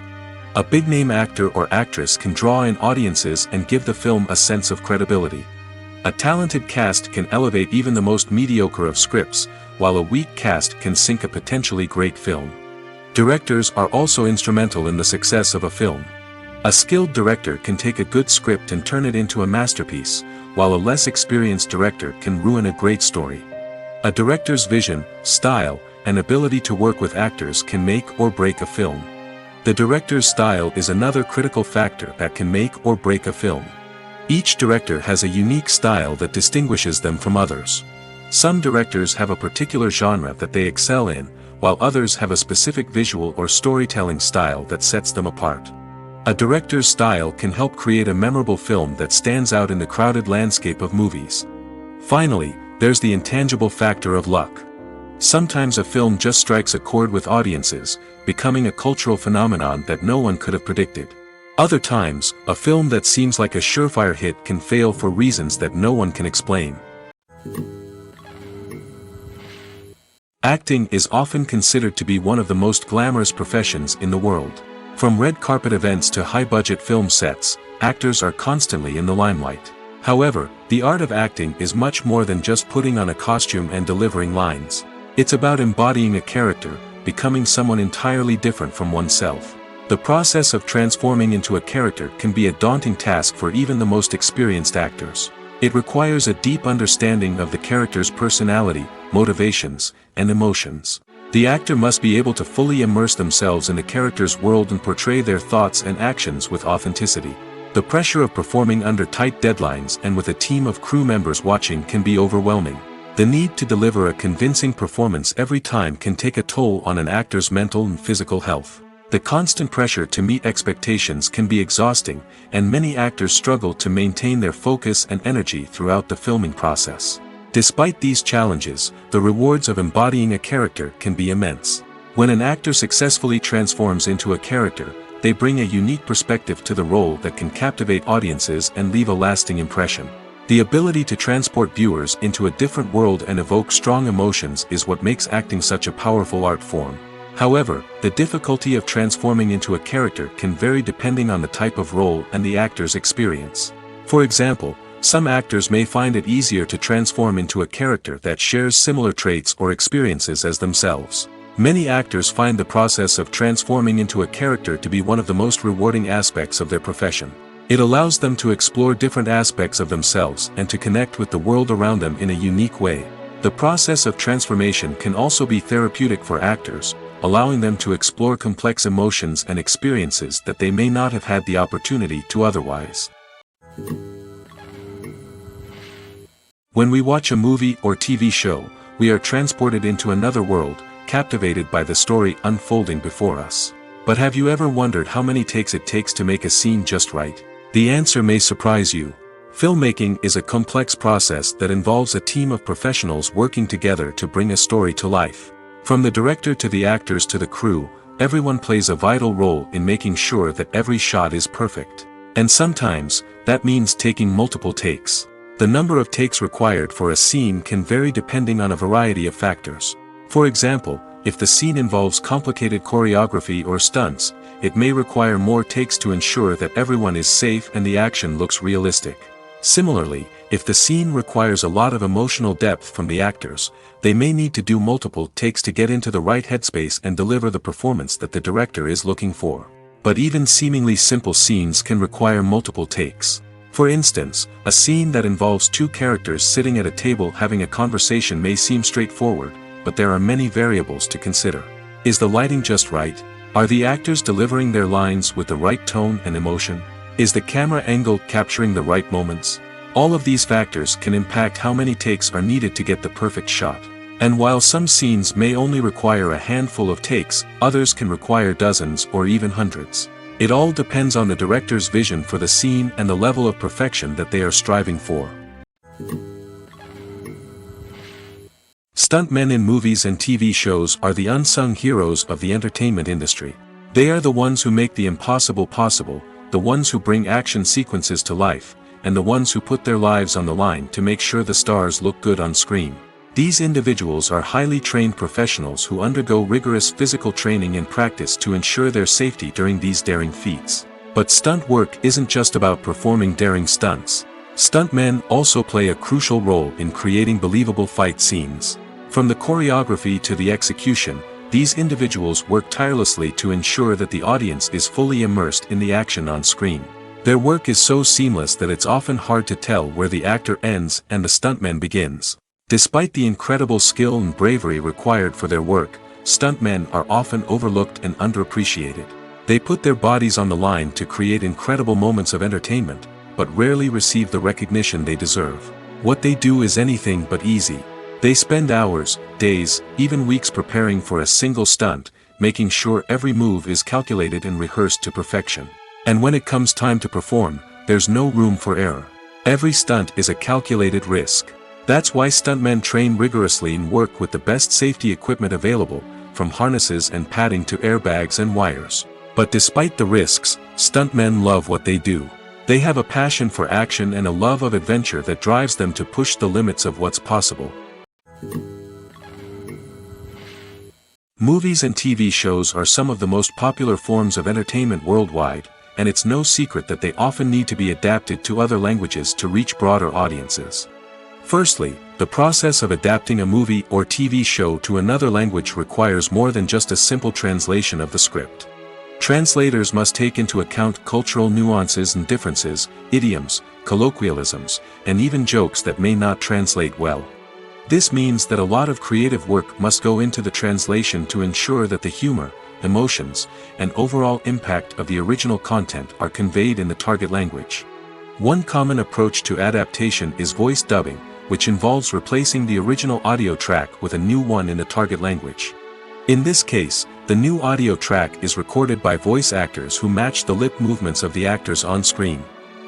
A big-name actor or actress can draw in audiences and give the film a sense of credibility. A talented cast can elevate even the most mediocre of scripts, while a weak cast can sink a potentially great film. Directors are also instrumental in the success of a film. A skilled director can take a good script and turn it into a masterpiece, while a less experienced director can ruin a great story. A director's vision, style, and ability to work with actors can make or break a film. The director's style is another critical factor that can make or break a film. Each director has a unique style that distinguishes them from others. Some directors have a particular genre that they excel in, while others have a specific visual or storytelling style that sets them apart. A director's style can help create a memorable film that stands out in the crowded landscape of movies. Finally, there's the intangible factor of luck. Sometimes a film just strikes a chord with audiences, becoming a cultural phenomenon that no one could have predicted. Other times, a film that seems like a surefire hit can fail for reasons that no one can explain. Acting is often considered to be one of the most glamorous professions in the world. From red carpet events to high-budget film sets, actors are constantly in the limelight. However, the art of acting is much more than just putting on a costume and delivering lines. It's about embodying a character, becoming someone entirely different from oneself. The process of transforming into a character can be a daunting task for even the most experienced actors. It requires a deep understanding of the character's personality, motivations, and emotions. The actor must be able to fully immerse themselves in the character's world and portray their thoughts and actions with authenticity. The pressure of performing under tight deadlines and with a team of crew members watching can be overwhelming. The need to deliver a convincing performance every time can take a toll on an actor's mental and physical health. The constant pressure to meet expectations can be exhausting, and many actors struggle to maintain their focus and energy throughout the filming process. Despite these challenges, the rewards of embodying a character can be immense. When an actor successfully transforms into a character, they bring a unique perspective to the role that can captivate audiences and leave a lasting impression. The ability to transport viewers into a different world and evoke strong emotions is what makes acting such a powerful art form. However, the difficulty of transforming into a character can vary depending on the type of role and the actor's experience. For example, some actors may find it easier to transform into a character that shares similar traits or experiences as themselves. Many actors find the process of transforming into a character to be one of the most rewarding aspects of their profession. It allows them to explore different aspects of themselves and to connect with the world around them in a unique way. The process of transformation can also be therapeutic for actors, allowing them to explore complex emotions and experiences that they may not have had the opportunity to otherwise. When we watch a movie or TV show, we are transported into another world, captivated by the story unfolding before us. But have you ever wondered how many takes it takes to make a scene just right? The answer may surprise you. Filmmaking is a complex process that involves a team of professionals working together to bring a story to life. From the director to the actors to the crew, everyone plays a vital role in making sure that every shot is perfect. And sometimes, that means taking multiple takes. The number of takes required for a scene can vary depending on a variety of factors. For example, if the scene involves complicated choreography or stunts, it may require more takes to ensure that everyone is safe and the action looks realistic. Similarly, if the scene requires a lot of emotional depth from the actors, they may need to do multiple takes to get into the right headspace and deliver the performance that the director is looking for. But even seemingly simple scenes can require multiple takes. For instance, a scene that involves two characters sitting at a table having a conversation may seem straightforward, but there are many variables to consider. Is the lighting just right? Are the actors delivering their lines with the right tone and emotion? Is the camera angle capturing the right moments? All of these factors can impact how many takes are needed to get the perfect shot. And while some scenes may only require a handful of takes, others can require dozens or even hundreds. It all depends on the director's vision for the scene and the level of perfection that they are striving for. Stuntmen in movies and TV shows are the unsung heroes of the entertainment industry. They are the ones who make the impossible possible, the ones who bring action sequences to life, and the ones who put their lives on the line to make sure the stars look good on screen. These individuals are highly trained professionals who undergo rigorous physical training and practice to ensure their safety during these daring feats. But stunt work isn't just about performing daring stunts. Stuntmen also play a crucial role in creating believable fight scenes. From the choreography to the execution, these individuals work tirelessly to ensure that the audience is fully immersed in the action on screen. Their work is so seamless that it's often hard to tell where the actor ends and the stuntman begins. Despite the incredible skill and bravery required for their work, stuntmen are often overlooked and underappreciated. They put their bodies on the line to create incredible moments of entertainment, but rarely receive the recognition they deserve. What they do is anything but easy. They spend hours, days, even weeks preparing for a single stunt, making sure every move is calculated and rehearsed to perfection. And when it comes time to perform, there's no room for error. Every stunt is a calculated risk. That's why stuntmen train rigorously and work with the best safety equipment available, from harnesses and padding to airbags and wires. But despite the risks, stuntmen love what they do. They have a passion for action and a love of adventure that drives them to push the limits of what's possible. Movies and TV shows are some of the most popular forms of entertainment worldwide, and it's no secret that they often need to be adapted to other languages to reach broader audiences. Firstly, the process of adapting a movie or TV show to another language requires more than just a simple translation of the script. Translators must take into account cultural nuances and differences, idioms, colloquialisms, and even jokes that may not translate well. This means that a lot of creative work must go into the translation to ensure that the humor, emotions, and overall impact of the original content are conveyed in the target language. One common approach to adaptation is voice dubbing, which involves replacing the original audio track with a new one in the target language. In this case, the new audio track is recorded by voice actors who match the lip movements of the actors on screen.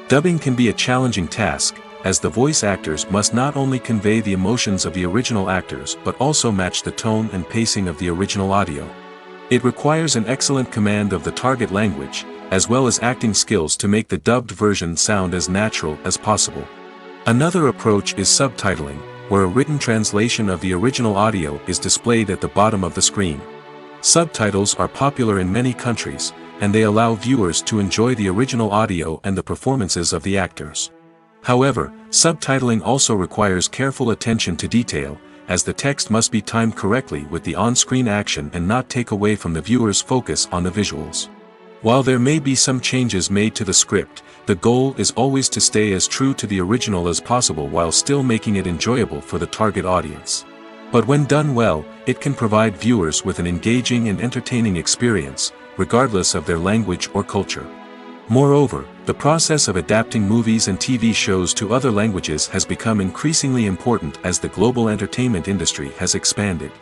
Dubbing can be a challenging task, as the voice actors must not only convey the emotions of the original actors but also match the tone and pacing of the original audio. It requires an excellent command of the target language, as well as acting skills to make the dubbed version sound as natural as possible. Another approach is subtitling, where a written translation of the original audio is displayed at the bottom of the screen. Subtitles are popular in many countries, and they allow viewers to enjoy the original audio and the performances of the actors. However, subtitling also requires careful attention to detail, as the text must be timed correctly with the on-screen action and not take away from the viewer's focus on the visuals. While there may be some changes made to the script, the goal is always to stay as true to the original as possible while still making it enjoyable for the target audience. But when done well, it can provide viewers with an engaging and entertaining experience, regardless of their language or culture. Moreover, the process of adapting movies and TV shows to other languages has become increasingly important as the global entertainment industry has expanded.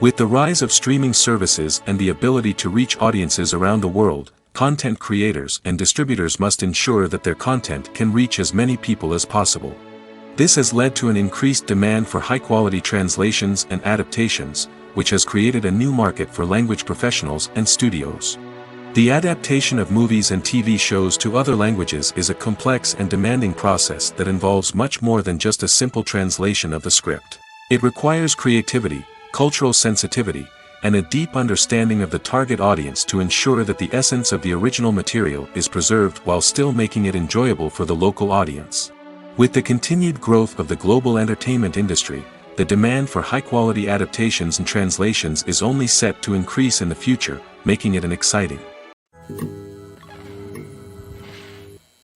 With the rise of streaming services and the ability to reach audiences around the world, content creators and distributors must ensure that their content can reach as many people as possible. This has led to an increased demand for high-quality translations and adaptations, which has created a new market for language professionals and studios. The adaptation of movies and TV shows to other languages is a complex and demanding process that involves much more than just a simple translation of the script. It requires creativity, cultural sensitivity, and a deep understanding of the target audience to ensure that the essence of the original material is preserved while still making it enjoyable for the local audience. With the continued growth of the global entertainment industry, the demand for high-quality adaptations and translations is only set to increase in the future, making it an exciting.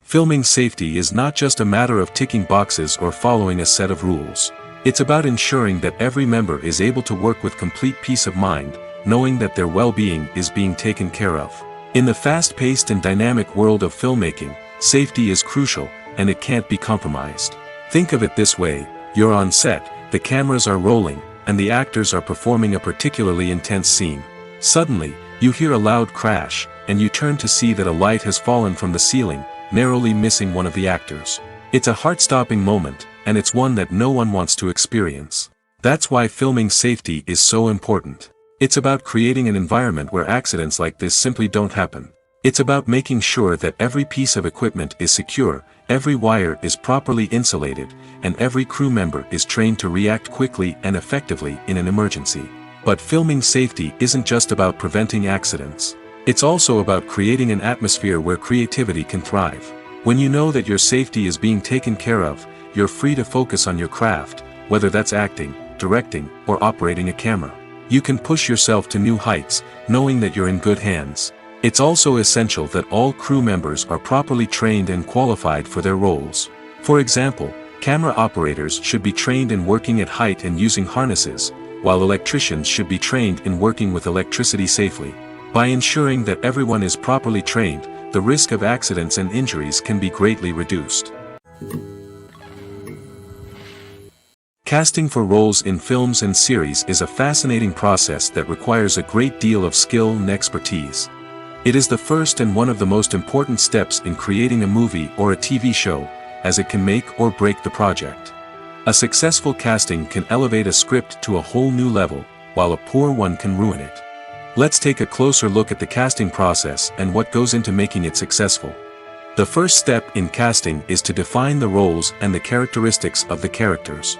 Filming safety is not just a matter of ticking boxes or following a set of rules. It's about ensuring that every member is able to work with complete peace of mind, knowing that their well-being is being taken care of. In the fast-paced and dynamic world of filmmaking, safety is crucial, and it can't be compromised. Think of it this way: you're on set, the cameras are rolling, and the actors are performing a particularly intense scene. Suddenly, you hear a loud crash, and you turn to see that a light has fallen from the ceiling, narrowly missing one of the actors. It's a heart-stopping moment, and it's one that no one wants to experience. That's why filming safety is so important. It's about creating an environment where accidents like this simply don't happen. It's about making sure that every piece of equipment is secure, every wire is properly insulated, and every crew member is trained to react quickly and effectively in an emergency. But filming safety isn't just about preventing accidents. It's also about creating an atmosphere where creativity can thrive. When you know that your safety is being taken care of, you're free to focus on your craft, whether that's acting, directing, or operating a camera. You can push yourself to new heights, knowing that you're in good hands. It's also essential that all crew members are properly trained and qualified for their roles. For example, camera operators should be trained in working at height and using harnesses, while electricians should be trained in working with electricity safely. By ensuring that everyone is properly trained, the risk of accidents and injuries can be greatly reduced. Casting for roles in films and series is a fascinating process that requires a great deal of skill and expertise. It is the first and one of the most important steps in creating a movie or a TV show, as it can make or break the project. A successful casting can elevate a script to a whole new level, while a poor one can ruin it. Let's take a closer look at the casting process and what goes into making it successful. The first step in casting is to define the roles and the characteristics of the characters.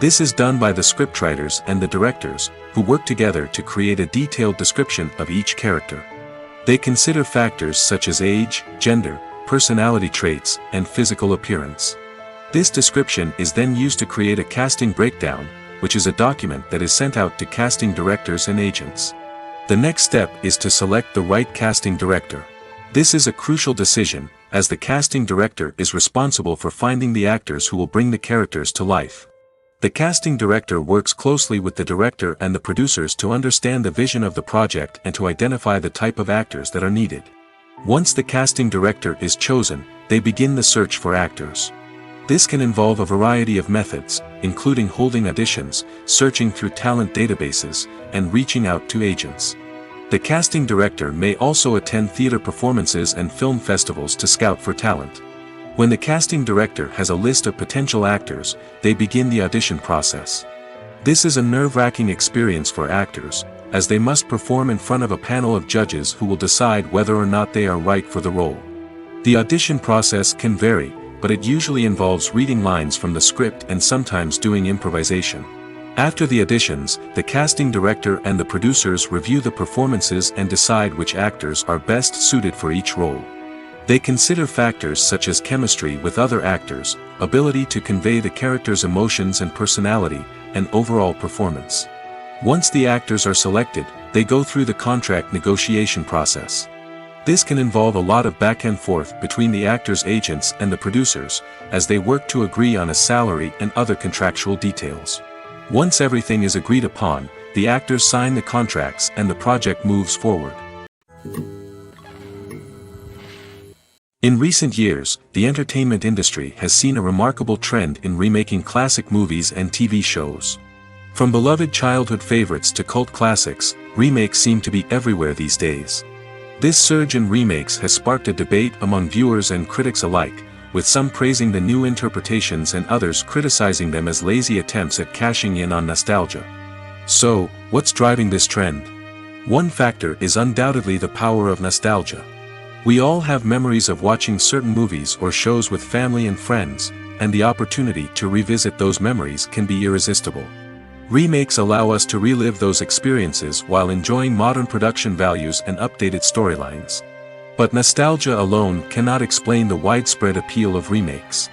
This is done by the scriptwriters and the directors, who work together to create a detailed description of each character. They consider factors such as age, gender, personality traits, and physical appearance. This description is then used to create a casting breakdown, which is a document that is sent out to casting directors and agents. The next step is to select the right casting director. This is a crucial decision, as the casting director is responsible for finding the actors who will bring the characters to life. The casting director works closely with the director and the producers to understand the vision of the project and to identify the type of actors that are needed. Once the casting director is chosen, they begin the search for actors. This can involve a variety of methods, including holding auditions, searching through talent databases, and reaching out to agents. The casting director may also attend theater performances and film festivals to scout for talent. When the casting director has a list of potential actors, they begin the audition process. This is a nerve-wracking experience for actors, as they must perform in front of a panel of judges who will decide whether or not they are right for the role. The audition process can vary, but it usually involves reading lines from the script and sometimes doing improvisation. After the auditions, the casting director and the producers review the performances and decide which actors are best suited for each role. They consider factors such as chemistry with other actors, ability to convey the character's emotions and personality, and overall performance. Once the actors are selected, they go through the contract negotiation process. This can involve a lot of back and forth between the actors' agents and the producers, as they work to agree on a salary and other contractual details. Once everything is agreed upon, the actors sign the contracts and the project moves forward. In recent years, the entertainment industry has seen a remarkable trend in remaking classic movies and TV shows. From beloved childhood favorites to cult classics, remakes seem to be everywhere these days. This surge in remakes has sparked a debate among viewers and critics alike, with some praising the new interpretations and others criticizing them as lazy attempts at cashing in on nostalgia. So, what's driving this trend? One factor is undoubtedly the power of nostalgia. We all have memories of watching certain movies or shows with family and friends, and the opportunity to revisit those memories can be irresistible. Remakes allow us to relive those experiences while enjoying modern production values and updated storylines. But nostalgia alone cannot explain the widespread appeal of remakes.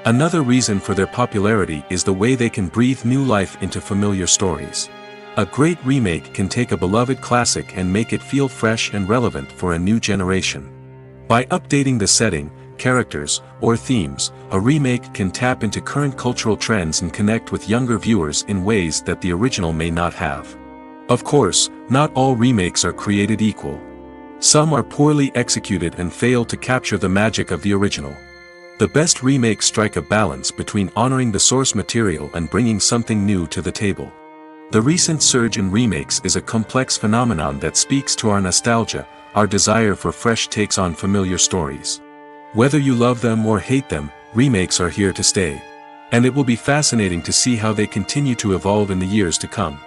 Another reason for their popularity is the way they can breathe new life into familiar stories. A great remake can take a beloved classic and make it feel fresh and relevant for a new generation. By updating the setting, characters, or themes, a remake can tap into current cultural trends and connect with younger viewers in ways that the original may not have. Of course, not all remakes are created equal. Some are poorly executed and fail to capture the magic of the original. The best remakes strike a balance between honoring the source material and bringing something new to the table. The recent surge in remakes is a complex phenomenon that speaks to our nostalgia, our desire for fresh takes on familiar stories. Whether you love them or hate them, remakes are here to stay. And it will be fascinating to see how they continue to evolve in the years to come.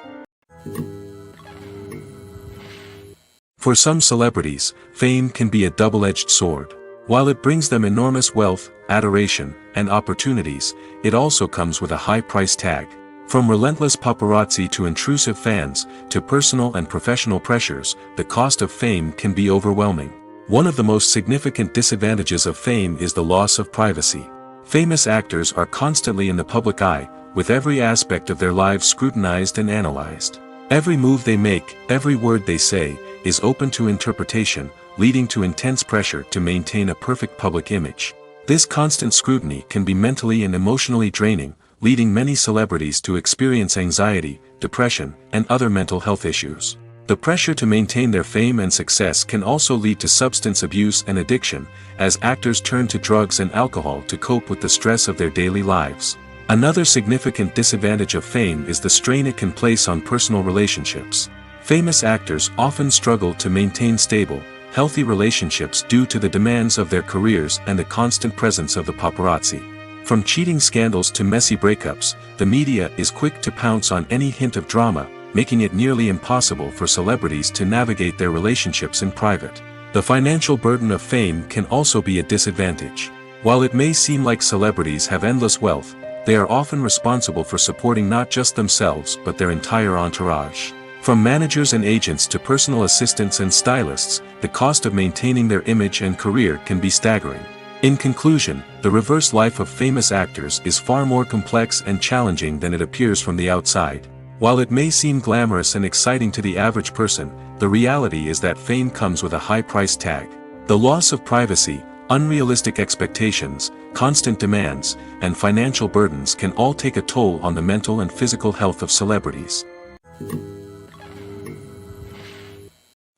For some celebrities, fame can be a double-edged sword. While it brings them enormous wealth, adoration, and opportunities, it also comes with a high price tag. From relentless paparazzi to intrusive fans, to personal and professional pressures, the cost of fame can be overwhelming. One of the most significant disadvantages of fame is the loss of privacy. Famous actors are constantly in the public eye, with every aspect of their lives scrutinized and analyzed. Every move they make, every word they say, is open to interpretation, leading to intense pressure to maintain a perfect public image. This constant scrutiny can be mentally and emotionally draining, leading many celebrities to experience anxiety, depression, and other mental health issues. The pressure to maintain their fame and success can also lead to substance abuse and addiction, as actors turn to drugs and alcohol to cope with the stress of their daily lives. Another significant disadvantage of fame is the strain it can place on personal relationships. Famous actors often struggle to maintain stable, healthy relationships due to the demands of their careers and the constant presence of the paparazzi. From cheating scandals to messy breakups, the media is quick to pounce on any hint of drama, making it nearly impossible for celebrities to navigate their relationships in private. The financial burden of fame can also be a disadvantage. While it may seem like celebrities have endless wealth, they are often responsible for supporting not just themselves but their entire entourage. From managers and agents to personal assistants and stylists, the cost of maintaining their image and career can be staggering. In conclusion, the reverse life of famous actors is far more complex and challenging than it appears from the outside. While it may seem glamorous and exciting to the average person, the reality is that fame comes with a high price tag. The loss of privacy, unrealistic expectations, constant demands, and financial burdens can all take a toll on the mental and physical health of celebrities.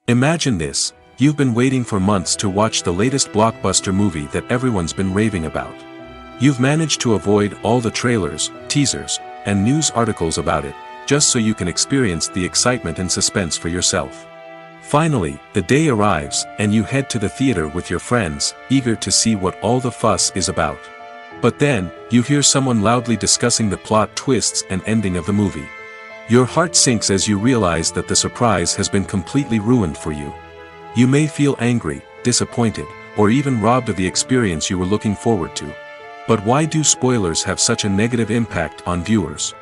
Imagine this: you've been waiting for months to watch the latest blockbuster movie that everyone's been raving about. You've managed to avoid all the trailers, teasers, and news articles about it, just so you can experience the excitement and suspense for yourself. Finally, the day arrives, and you head to the theater with your friends, eager to see what all the fuss is about. But then, you hear someone loudly discussing the plot twists and ending of the movie. Your heart sinks as you realize that the surprise has been completely ruined for you. You may feel angry, disappointed, or even robbed of the experience you were looking forward to. But why do spoilers have such a negative impact on viewers?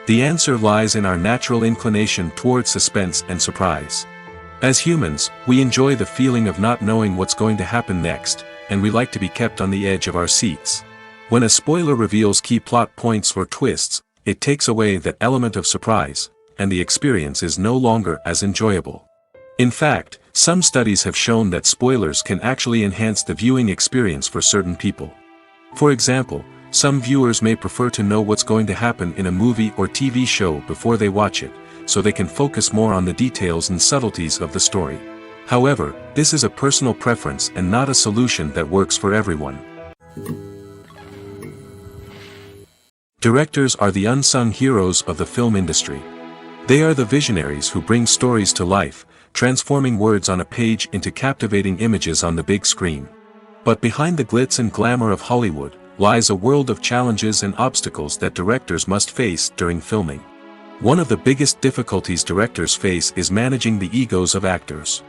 The answer lies in our natural inclination toward suspense and surprise. As humans, we enjoy the feeling of not knowing what's going to happen next, and we like to be kept on the edge of our seats. When a spoiler reveals key plot points or twists, it takes away that element of surprise, and the experience is no longer as enjoyable. In fact, some studies have shown that spoilers can actually enhance the viewing experience for certain people. For example, some viewers may prefer to know what's going to happen in a movie or TV show before they watch it, so they can focus more on the details and subtleties of the story. However, this is a personal preference and not a solution that works for everyone. Directors are the unsung heroes of the film industry. They are the visionaries who bring stories to life, transforming words on a page into captivating images on the big screen. But behind the glitz and glamour of Hollywood, lies a world of challenges and obstacles that directors must face during filming. One of the biggest difficulties directors face is managing the egos of actors.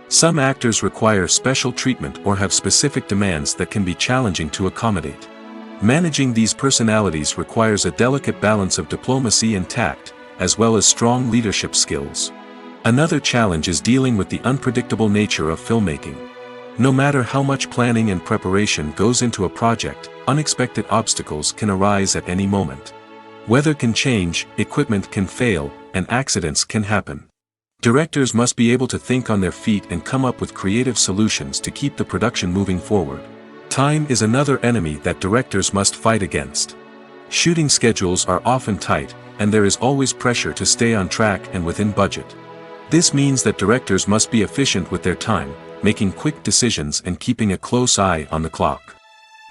Some actors require special treatment or have specific demands that can be challenging to accommodate. Managing these personalities requires a delicate balance of diplomacy and tact, as well as strong leadership skills. Another challenge is dealing with the unpredictable nature of filmmaking. No matter how much planning and preparation goes into a project, unexpected obstacles can arise at any moment. Weather can change, equipment can fail, and accidents can happen. Directors must be able to think on their feet and come up with creative solutions to keep the production moving forward. Time is another enemy that directors must fight against. Shooting schedules are often tight, and there is always pressure to stay on track and within budget. This means that directors must be efficient with their time, making quick decisions and keeping a close eye on the clock.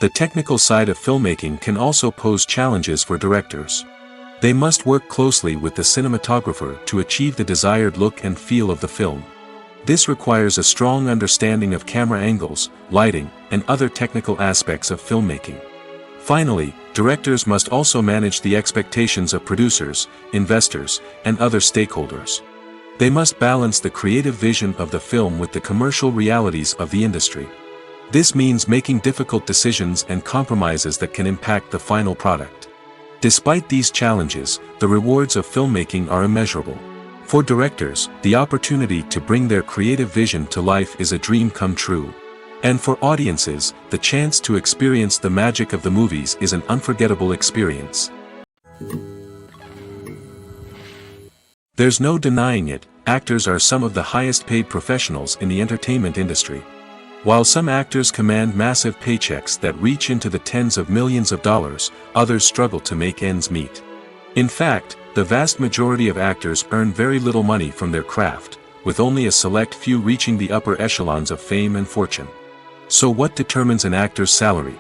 The technical side of filmmaking can also pose challenges for directors. They must work closely with the cinematographer to achieve the desired look and feel of the film. This requires a strong understanding of camera angles, lighting, and other technical aspects of filmmaking. Finally, directors must also manage the expectations of producers, investors, and other stakeholders. They must balance the creative vision of the film with the commercial realities of the industry. This means making difficult decisions and compromises that can impact the final product. Despite these challenges, the rewards of filmmaking are immeasurable. For directors, the opportunity to bring their creative vision to life is a dream come true. And for audiences, the chance to experience the magic of the movies is an unforgettable experience. There's no denying it, actors are some of the highest paid professionals in the entertainment industry. While some actors command massive paychecks that reach into the tens of millions of dollars, others struggle to make ends meet. In fact, the vast majority of actors earn very little money from their craft, with only a select few reaching the upper echelons of fame and fortune. So what determines an actor's salary?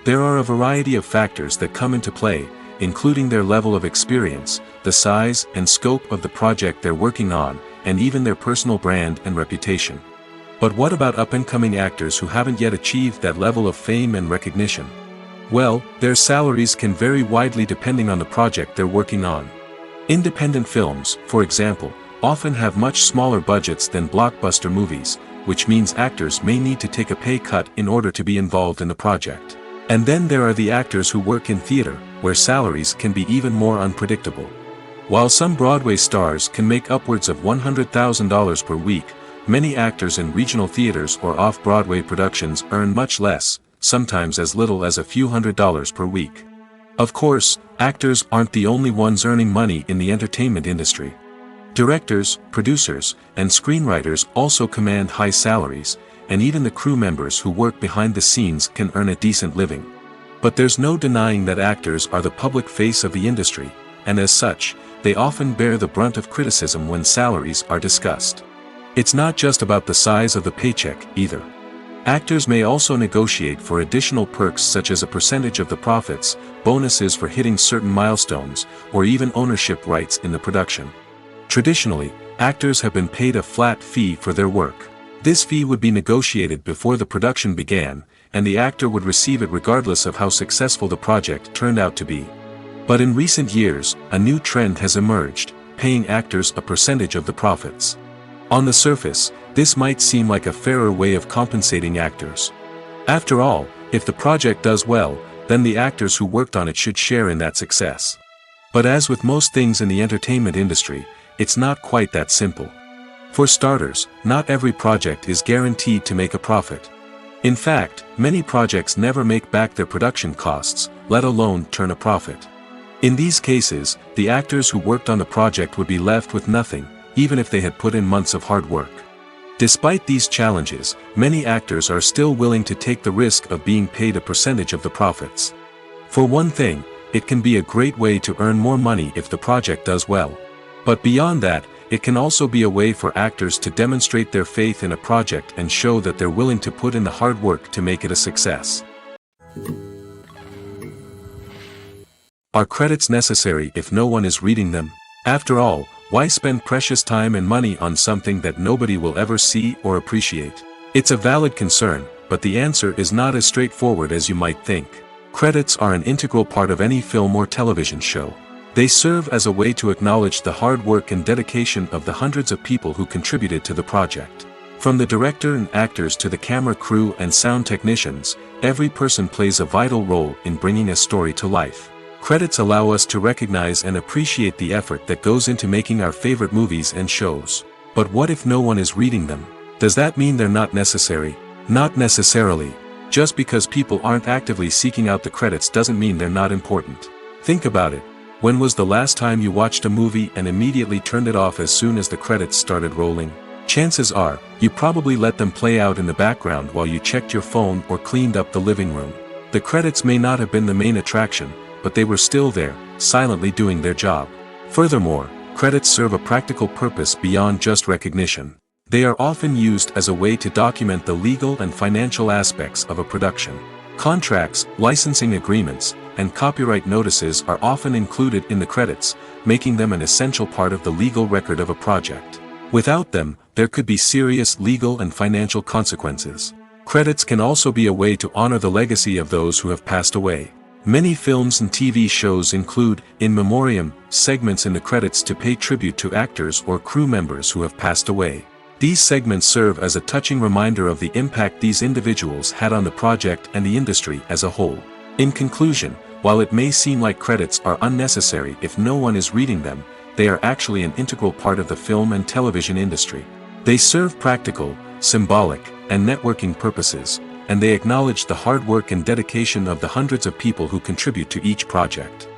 There are a variety of factors that come into play, including their level of experience, the size and scope of the project they're working on, and even their personal brand and reputation. But what about up-and-coming actors who haven't yet achieved that level of fame and recognition? Well, their salaries can vary widely depending on the project they're working on. Independent films, for example, often have much smaller budgets than blockbuster movies, which means actors may need to take a pay cut in order to be involved in the project. And then there are the actors who work in theater, where salaries can be even more unpredictable. While some Broadway stars can make upwards of $100,000 per week, many actors in regional theaters or off-Broadway productions earn much less, sometimes as little as a few $100s per week. Of course, actors aren't the only ones earning money in the entertainment industry. Directors, producers, and screenwriters also command high salaries, and even the crew members who work behind the scenes can earn a decent living. But there's no denying that actors are the public face of the industry, and as such, they often bear the brunt of criticism when salaries are discussed. It's not just about the size of the paycheck, either. Actors may also negotiate for additional perks such as a percentage of the profits, bonuses for hitting certain milestones, or even ownership rights in the production. Traditionally, actors have been paid a flat fee for their work. This fee would be negotiated before the production began, and the actor would receive it regardless of how successful the project turned out to be. But in recent years, a new trend has emerged, paying actors a percentage of the profits. On the surface, this might seem like a fairer way of compensating actors. After all, if the project does well, then the actors who worked on it should share in that success. But as with most things in the entertainment industry, it's not quite that simple. For starters, not every project is guaranteed to make a profit. In fact, many projects never make back their production costs, let alone turn a profit. In these cases, the actors who worked on the project would be left with nothing, even if they had put in months of hard work. Despite these challenges, many actors are still willing to take the risk of being paid a percentage of the profits. For one thing, it can be a great way to earn more money if the project does well. But beyond that, it can also be a way for actors to demonstrate their faith in a project and show that they're willing to put in the hard work to make it a success. Are credits necessary if no one is reading them? After all, why spend precious time and money on something that nobody will ever see or appreciate? It's a valid concern, but the answer is not as straightforward as you might think. Credits are an integral part of any film or television show. They serve as a way to acknowledge the hard work and dedication of the hundreds of people who contributed to the project. From the director and actors to the camera crew and sound technicians, every person plays a vital role in bringing a story to life. Credits allow us to recognize and appreciate the effort that goes into making our favorite movies and shows. But what if no one is reading them? Does that mean they're not necessary? Not necessarily. Just because people aren't actively seeking out the credits doesn't mean they're not important. Think about it. When was the last time you watched a movie and immediately turned it off as soon as the credits started rolling? Chances are, you probably let them play out in the background while you checked your phone or cleaned up the living room. The credits may not have been the main attraction, but they were still there, silently doing their job. Furthermore, credits serve a practical purpose beyond just recognition. They are often used as a way to document the legal and financial aspects of a production. Contracts, licensing agreements, and copyright notices are often included in the credits, making them an essential part of the legal record of a project. Without them, there could be serious legal and financial consequences. Credits can also be a way to honor the legacy of those who have passed away. Many films and TV shows include, in memoriam, segments in the credits to pay tribute to actors or crew members who have passed away. These segments serve as a touching reminder of the impact these individuals had on the project and the industry as a whole. In conclusion, while it may seem like credits are unnecessary if no one is reading them, they are actually an integral part of the film and television industry. They serve practical, symbolic, and networking purposes, and they acknowledge the hard work and dedication of the hundreds of people who contribute to each project.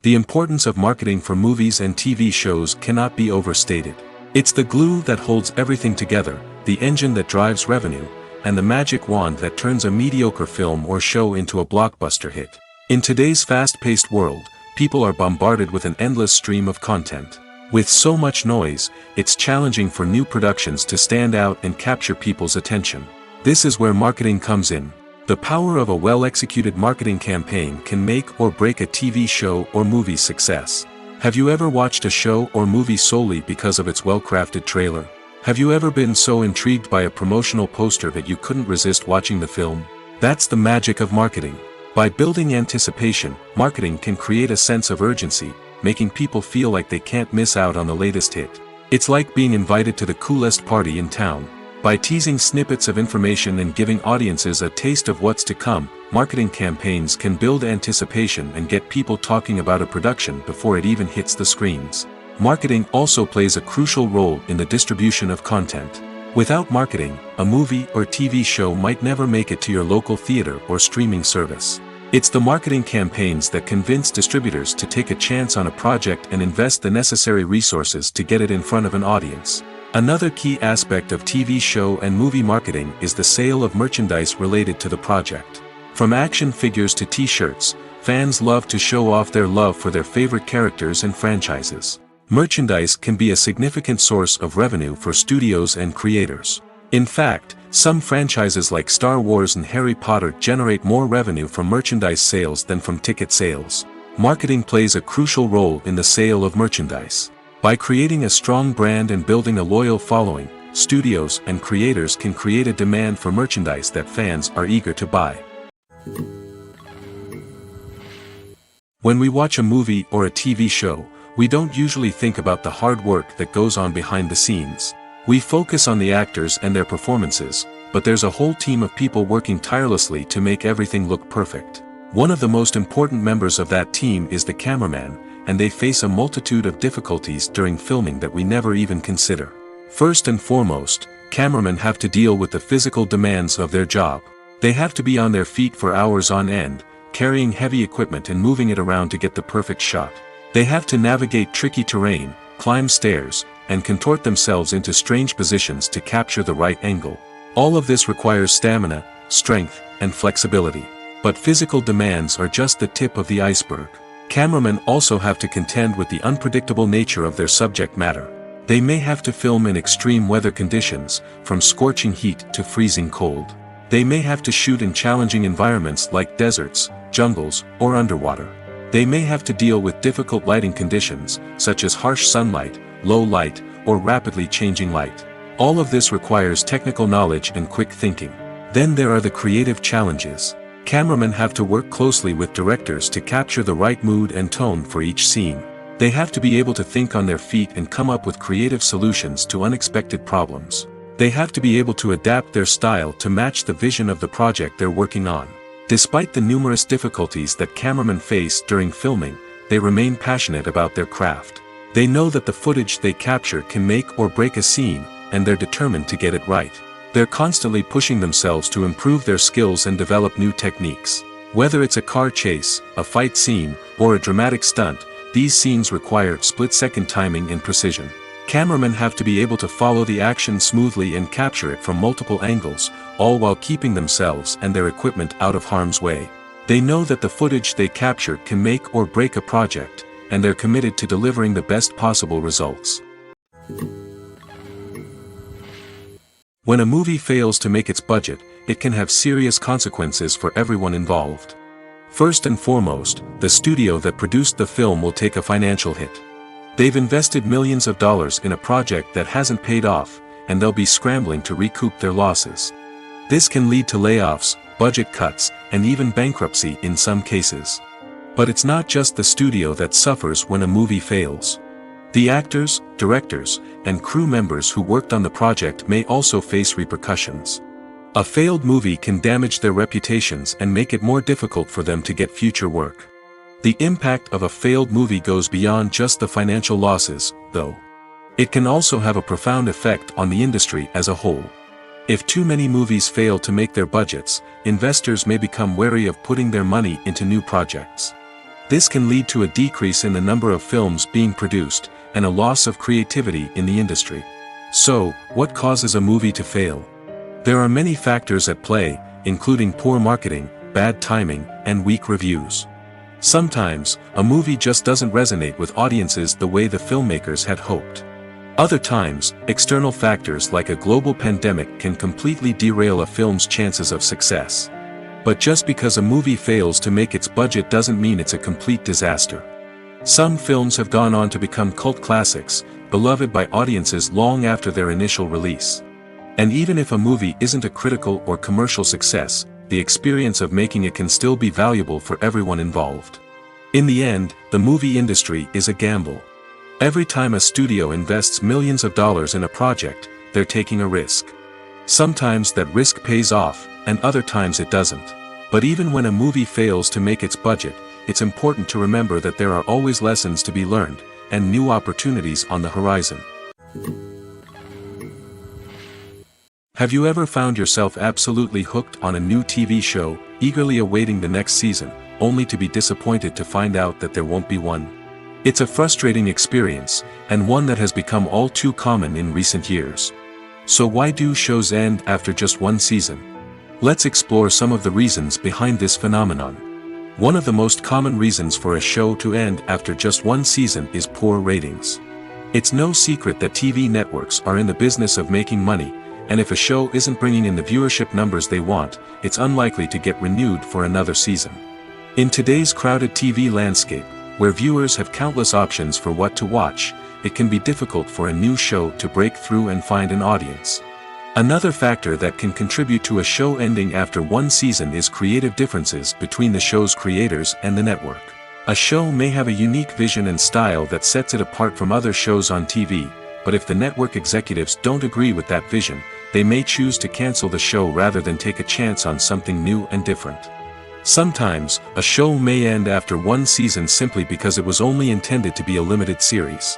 The importance of marketing for movies and TV shows cannot be overstated. It's the glue that holds everything together, the engine that drives revenue, and the magic wand that turns a mediocre film or show into a blockbuster hit. In today's fast-paced world, people are bombarded with an endless stream of content. With so much noise, it's challenging for new productions to stand out and capture people's attention. This is where marketing comes in. The power of a well-executed marketing campaign can make or break a TV show or movie's success. Have you ever watched a show or movie solely because of its well-crafted trailer? Have you ever been so intrigued by a promotional poster that you couldn't resist watching the film? That's the magic of marketing. By building anticipation, marketing can create a sense of urgency, making people feel like they can't miss out on the latest hit. It's like being invited to the coolest party in town. By teasing snippets of information and giving audiences a taste of what's to come, marketing campaigns can build anticipation and get people talking about a production before it even hits the screens. Marketing also plays a crucial role in the distribution of content. Without marketing, a movie or TV show might never make it to your local theater or streaming service. It's the marketing campaigns that convince distributors to take a chance on a project and invest the necessary resources to get it in front of an audience. Another key aspect of TV show and movie marketing is the sale of merchandise related to the project. From action figures to t-shirts, fans love to show off their love for their favorite characters and franchises. Merchandise can be a significant source of revenue for studios and creators. In fact, some franchises like Star Wars and Harry Potter generate more revenue from merchandise sales than from ticket sales. Marketing plays a crucial role in the sale of merchandise. By creating a strong brand and building a loyal following, studios and creators can create a demand for merchandise that fans are eager to buy. When we watch a movie or a TV show, we don't usually think about the hard work that goes on behind the scenes. We focus on the actors and their performances, but there's a whole team of people working tirelessly to make everything look perfect. One of the most important members of that team is the cameraman, and they face a multitude of difficulties during filming that we never even consider. First and foremost, cameramen have to deal with the physical demands of their job. They have to be on their feet for hours on end, carrying heavy equipment and moving it around to get the perfect shot. They have to navigate tricky terrain, climb stairs, and contort themselves into strange positions to capture the right angle. All of this requires stamina, strength, and flexibility. But physical demands are just the tip of the iceberg. Cameramen also have to contend with the unpredictable nature of their subject matter. They may have to film in extreme weather conditions, from scorching heat to freezing cold. They may have to shoot in challenging environments like deserts, jungles, or underwater. They may have to deal with difficult lighting conditions, such as harsh sunlight, low light, or rapidly changing light. All of this requires technical knowledge and quick thinking. Then there are the creative challenges. Cameramen have to work closely with directors to capture the right mood and tone for each scene. They have to be able to think on their feet and come up with creative solutions to unexpected problems. They have to be able to adapt their style to match the vision of the project they're working on. Despite the numerous difficulties that cameramen face during filming, they remain passionate about their craft. They know that the footage they capture can make or break a scene, and they're determined to get it right. They're constantly pushing themselves to improve their skills and develop new techniques. Whether it's a car chase, a fight scene, or a dramatic stunt, these scenes require split-second timing and precision. Cameramen have to be able to follow the action smoothly and capture it from multiple angles, all while keeping themselves and their equipment out of harm's way. They know that the footage they capture can make or break a project, and they're committed to delivering the best possible results. When a movie fails to make its budget, it can have serious consequences for everyone involved. First and foremost, the studio that produced the film will take a financial hit. They've invested millions of dollars in a project that hasn't paid off, and they'll be scrambling to recoup their losses. This can lead to layoffs, budget cuts, and even bankruptcy in some cases. But it's not just the studio that suffers when a movie fails. The actors, directors, and crew members who worked on the project may also face repercussions. A failed movie can damage their reputations and make it more difficult for them to get future work. The impact of a failed movie goes beyond just the financial losses, though. It can also have a profound effect on the industry as a whole. If too many movies fail to make their budgets, investors may become wary of putting their money into new projects. This can lead to a decrease in the number of films being produced, and a loss of creativity in the industry. So, what causes a movie to fail? There are many factors at play, including poor marketing, bad timing, and weak reviews. Sometimes, a movie just doesn't resonate with audiences the way the filmmakers had hoped. Other times, external factors like a global pandemic can completely derail a film's chances of success. But just because a movie fails to make its budget doesn't mean it's a complete disaster. Some films have gone on to become cult classics, beloved by audiences long after their initial release. And even if a movie isn't a critical or commercial success, the experience of making it can still be valuable for everyone involved. In the end, the movie industry is a gamble. Every time a studio invests millions of dollars in a project, they're taking a risk. Sometimes that risk pays off, and other times it doesn't. But even when a movie fails to make its budget, it's important to remember that there are always lessons to be learned, and new opportunities on the horizon. Have you ever found yourself absolutely hooked on a new TV show, eagerly awaiting the next season, only to be disappointed to find out that there won't be one? It's a frustrating experience, and one that has become all too common in recent years. So why do shows end after just one season? Let's explore some of the reasons behind this phenomenon. One of the most common reasons for a show to end after just one season is poor ratings. It's no secret that TV networks are in the business of making money, and if a show isn't bringing in the viewership numbers they want, it's unlikely to get renewed for another season. In today's crowded TV landscape, where viewers have countless options for what to watch, it can be difficult for a new show to break through and find an audience. Another factor that can contribute to a show ending after one season is creative differences between the show's creators and the network. A show may have a unique vision and style that sets it apart from other shows on TV, but if the network executives don't agree with that vision, they may choose to cancel the show rather than take a chance on something new and different. Sometimes, a show may end after one season simply because it was only intended to be a limited series.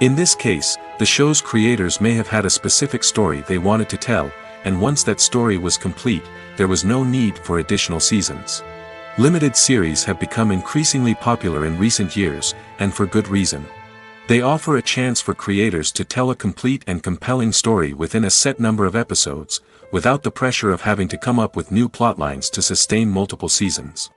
In this case, the show's creators may have had a specific story they wanted to tell, and once that story was complete, there was no need for additional seasons. Limited series have become increasingly popular in recent years, and for good reason. They offer a chance for creators to tell a complete and compelling story within a set number of episodes, without the pressure of having to come up with new plotlines to sustain multiple seasons.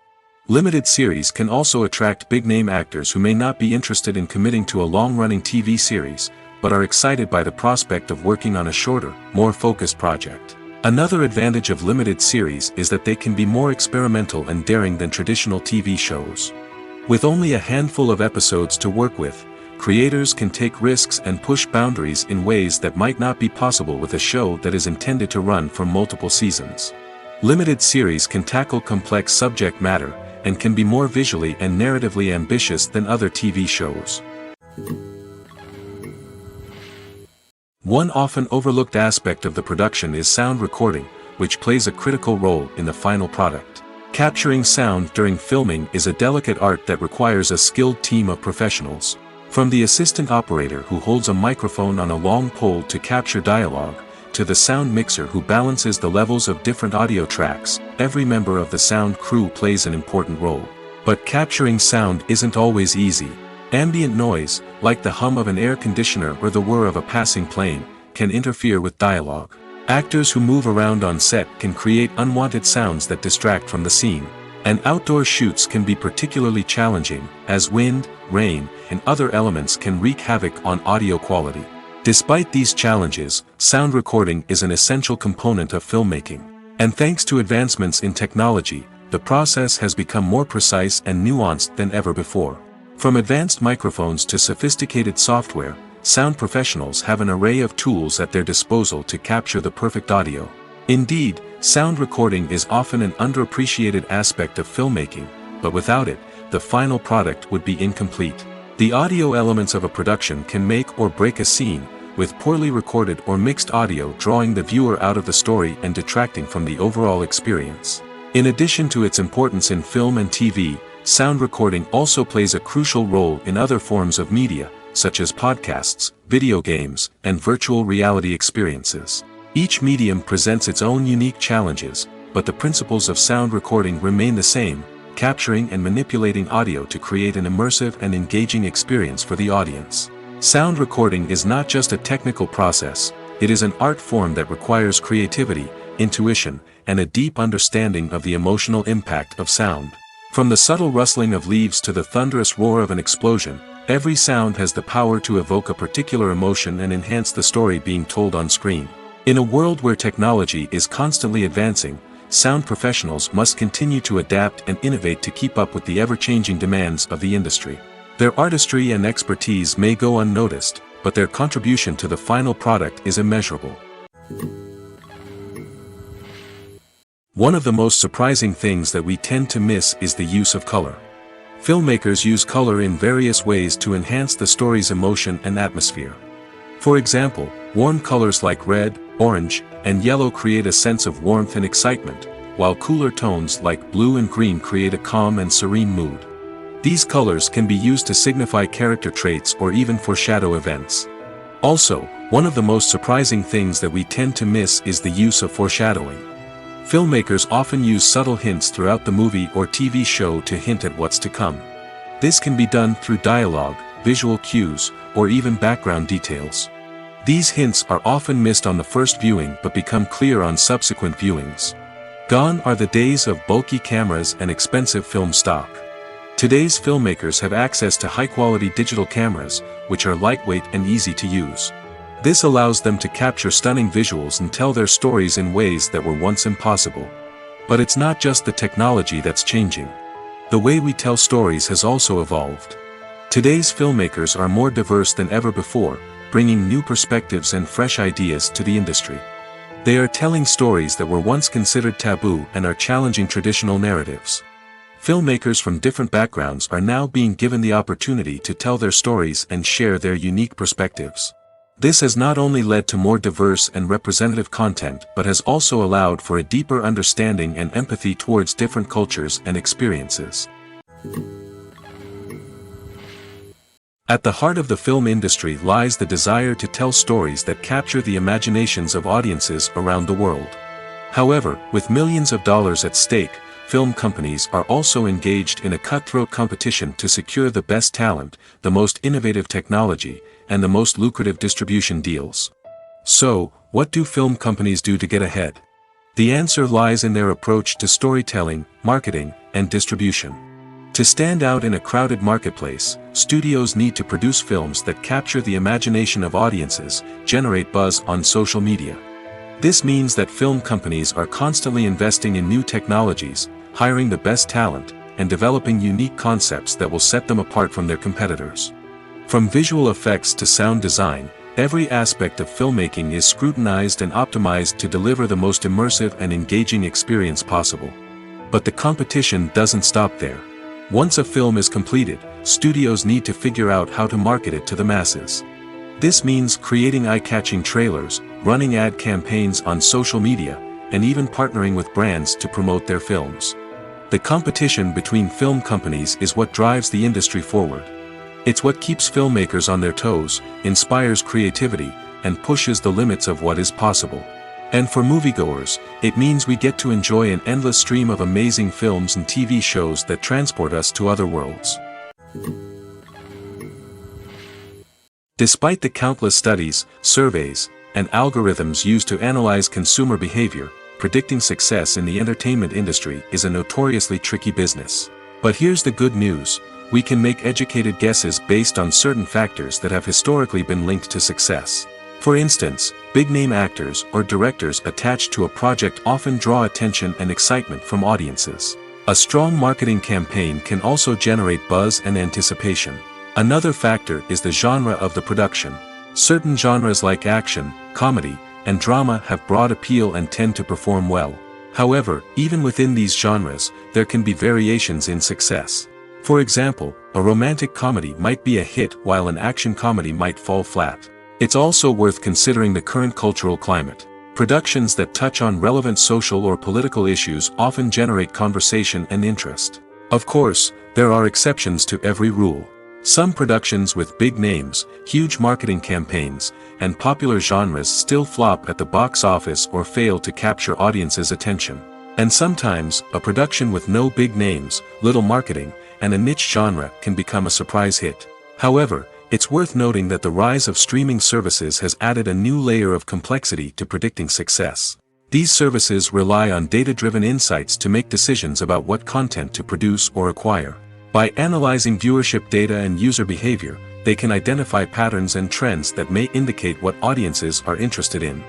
Limited series can also attract big-name actors who may not be interested in committing to a long-running TV series, but are excited by the prospect of working on a shorter, more focused project. Another advantage of limited series is that they can be more experimental and daring than traditional TV shows. With only a handful of episodes to work with, creators can take risks and push boundaries in ways that might not be possible with a show that is intended to run for multiple seasons. Limited series can tackle complex subject matter, and can be more visually and narratively ambitious than other TV shows. One often overlooked aspect of the production is sound recording, which plays a critical role in the final product. Capturing sound during filming is a delicate art that requires a skilled team of professionals. From the assistant operator who holds a microphone on a long pole to capture dialogue, to the sound mixer who balances the levels of different audio tracks, every member of the sound crew plays an important role. But capturing sound isn't always easy. Ambient noise, like the hum of an air conditioner or the whir of a passing plane, can interfere with dialogue. Actors who move around on set can create unwanted sounds that distract from the scene. And outdoor shoots can be particularly challenging, as wind, rain, and other elements can wreak havoc on audio quality. Despite these challenges, sound recording is an essential component of filmmaking. And thanks to advancements in technology, the process has become more precise and nuanced than ever before. From advanced microphones to sophisticated software, sound professionals have an array of tools at their disposal to capture the perfect audio. Indeed, sound recording is often an underappreciated aspect of filmmaking, but without it, the final product would be incomplete. The audio elements of a production can make or break a scene, with poorly recorded or mixed audio drawing the viewer out of the story and detracting from the overall experience. In addition to its importance in film and TV, sound recording also plays a crucial role in other forms of media, such as podcasts, video games, and virtual reality experiences. Each medium presents its own unique challenges, but the principles of sound recording remain the same, capturing and manipulating audio to create an immersive and engaging experience for the audience. Sound recording is not just a technical process, it is an art form that requires creativity, intuition, and a deep understanding of the emotional impact of sound. From the subtle rustling of leaves to the thunderous roar of an explosion, every sound has the power to evoke a particular emotion and enhance the story being told on screen. In a world where technology is constantly advancing, sound professionals must continue to adapt and innovate to keep up with the ever-changing demands of the industry. Their artistry and expertise may go unnoticed, but their contribution to the final product is immeasurable. One of the most surprising things that we tend to miss is the use of color. Filmmakers use color in various ways to enhance the story's emotion and atmosphere. For example, warm colors like red, orange, and yellow create a sense of warmth and excitement, while cooler tones like blue and green create a calm and serene mood. These colors can be used to signify character traits or even foreshadow events. Also, one of the most surprising things that we tend to miss is the use of foreshadowing. Filmmakers often use subtle hints throughout the movie or TV show to hint at what's to come. This can be done through dialogue, visual cues, or even background details. These hints are often missed on the first viewing but become clear on subsequent viewings. Gone are the days of bulky cameras and expensive film stock. Today's filmmakers have access to high-quality digital cameras, which are lightweight and easy to use. This allows them to capture stunning visuals and tell their stories in ways that were once impossible. But it's not just the technology that's changing. The way we tell stories has also evolved. Today's filmmakers are more diverse than ever before, bringing new perspectives and fresh ideas to the industry. They are telling stories that were once considered taboo and are challenging traditional narratives. Filmmakers from different backgrounds are now being given the opportunity to tell their stories and share their unique perspectives. This has not only led to more diverse and representative content but has also allowed for a deeper understanding and empathy towards different cultures and experiences. At the heart of the film industry lies the desire to tell stories that capture the imaginations of audiences around the world. However, with millions of dollars at stake, film companies are also engaged in a cutthroat competition to secure the best talent, the most innovative technology, and the most lucrative distribution deals. So, what do film companies do to get ahead? The answer lies in their approach to storytelling, marketing, and distribution. To stand out in a crowded marketplace, studios need to produce films that capture the imagination of audiences, generate buzz on social media. This means that film companies are constantly investing in new technologies, hiring the best talent, and developing unique concepts that will set them apart from their competitors. From visual effects to sound design, every aspect of filmmaking is scrutinized and optimized to deliver the most immersive and engaging experience possible. But the competition doesn't stop there. Once a film is completed, studios need to figure out how to market it to the masses. This means creating eye-catching trailers, running ad campaigns on social media, and even partnering with brands to promote their films. The competition between film companies is what drives the industry forward. It's what keeps filmmakers on their toes, inspires creativity, and pushes the limits of what is possible. And for moviegoers, it means we get to enjoy an endless stream of amazing films and TV shows that transport us to other worlds. Despite the countless studies, surveys, and algorithms used to analyze consumer behavior, predicting success in the entertainment industry is a notoriously tricky business. But here's the good news: we can make educated guesses based on certain factors that have historically been linked to success. For instance, big-name actors or directors attached to a project often draw attention and excitement from audiences. A strong marketing campaign can also generate buzz and anticipation. Another factor is the genre of the production. Certain genres like action, comedy, and drama have broad appeal and tend to perform well. However, even within these genres, there can be variations in success. For example, a romantic comedy might be a hit while an action comedy might fall flat. It's also worth considering the current cultural climate. Productions that touch on relevant social or political issues often generate conversation and interest. Of course, there are exceptions to every rule. Some productions with big names, huge marketing campaigns, and popular genres still flop at the box office or fail to capture audiences' attention. And sometimes, a production with no big names, little marketing, and a niche genre can become a surprise hit. However, it's worth noting that the rise of streaming services has added a new layer of complexity to predicting success. These services rely on data-driven insights to make decisions about what content to produce or acquire. By analyzing viewership data and user behavior, they can identify patterns and trends that may indicate what audiences are interested in.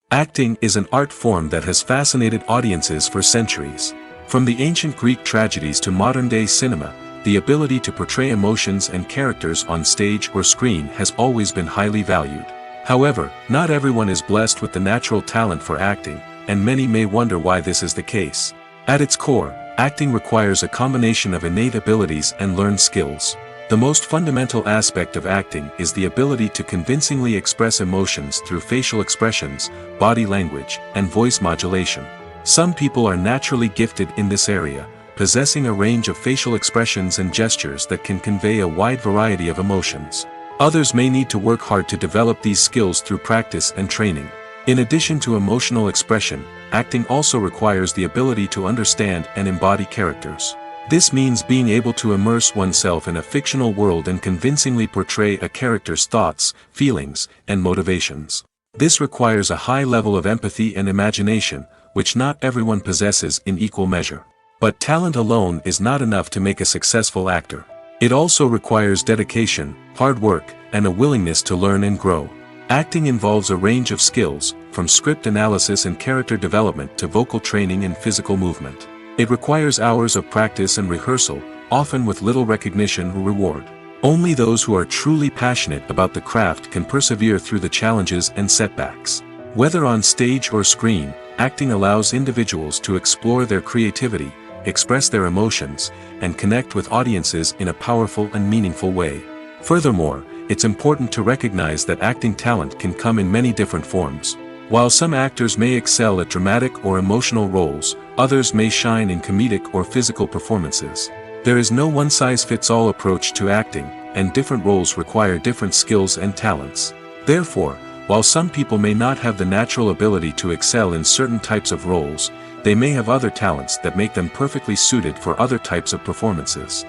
Acting is an art form that has fascinated audiences for centuries. From the ancient Greek tragedies to modern-day cinema, the ability to portray emotions and characters on stage or screen has always been highly valued. However, not everyone is blessed with the natural talent for acting, and many may wonder why this is the case. At its core, acting requires a combination of innate abilities and learned skills. The most fundamental aspect of acting is the ability to convincingly express emotions through facial expressions, body language, and voice modulation. Some people are naturally gifted in this area, possessing a range of facial expressions and gestures that can convey a wide variety of emotions. Others may need to work hard to develop these skills through practice and training. In addition to emotional expression, acting also requires the ability to understand and embody characters. This means being able to immerse oneself in a fictional world and convincingly portray a character's thoughts, feelings, and motivations. This requires a high level of empathy and imagination, which not everyone possesses in equal measure. But talent alone is not enough to make a successful actor. It also requires dedication, hard work, and a willingness to learn and grow. Acting involves a range of skills, from script analysis and character development to vocal training and physical movement. It requires hours of practice and rehearsal, often with little recognition or reward. Only those who are truly passionate about the craft can persevere through the challenges and setbacks. Whether on stage or screen, acting allows individuals to explore their creativity, express their emotions, and connect with audiences in a powerful and meaningful way. Furthermore, it's important to recognize that acting talent can come in many different forms. While some actors may excel at dramatic or emotional roles, others may shine in comedic or physical performances. There is no one-size-fits-all approach to acting, and different roles require different skills and talents. Therefore, while some people may not have the natural ability to excel in certain types of roles, they may have other talents that make them perfectly suited for other types of performances.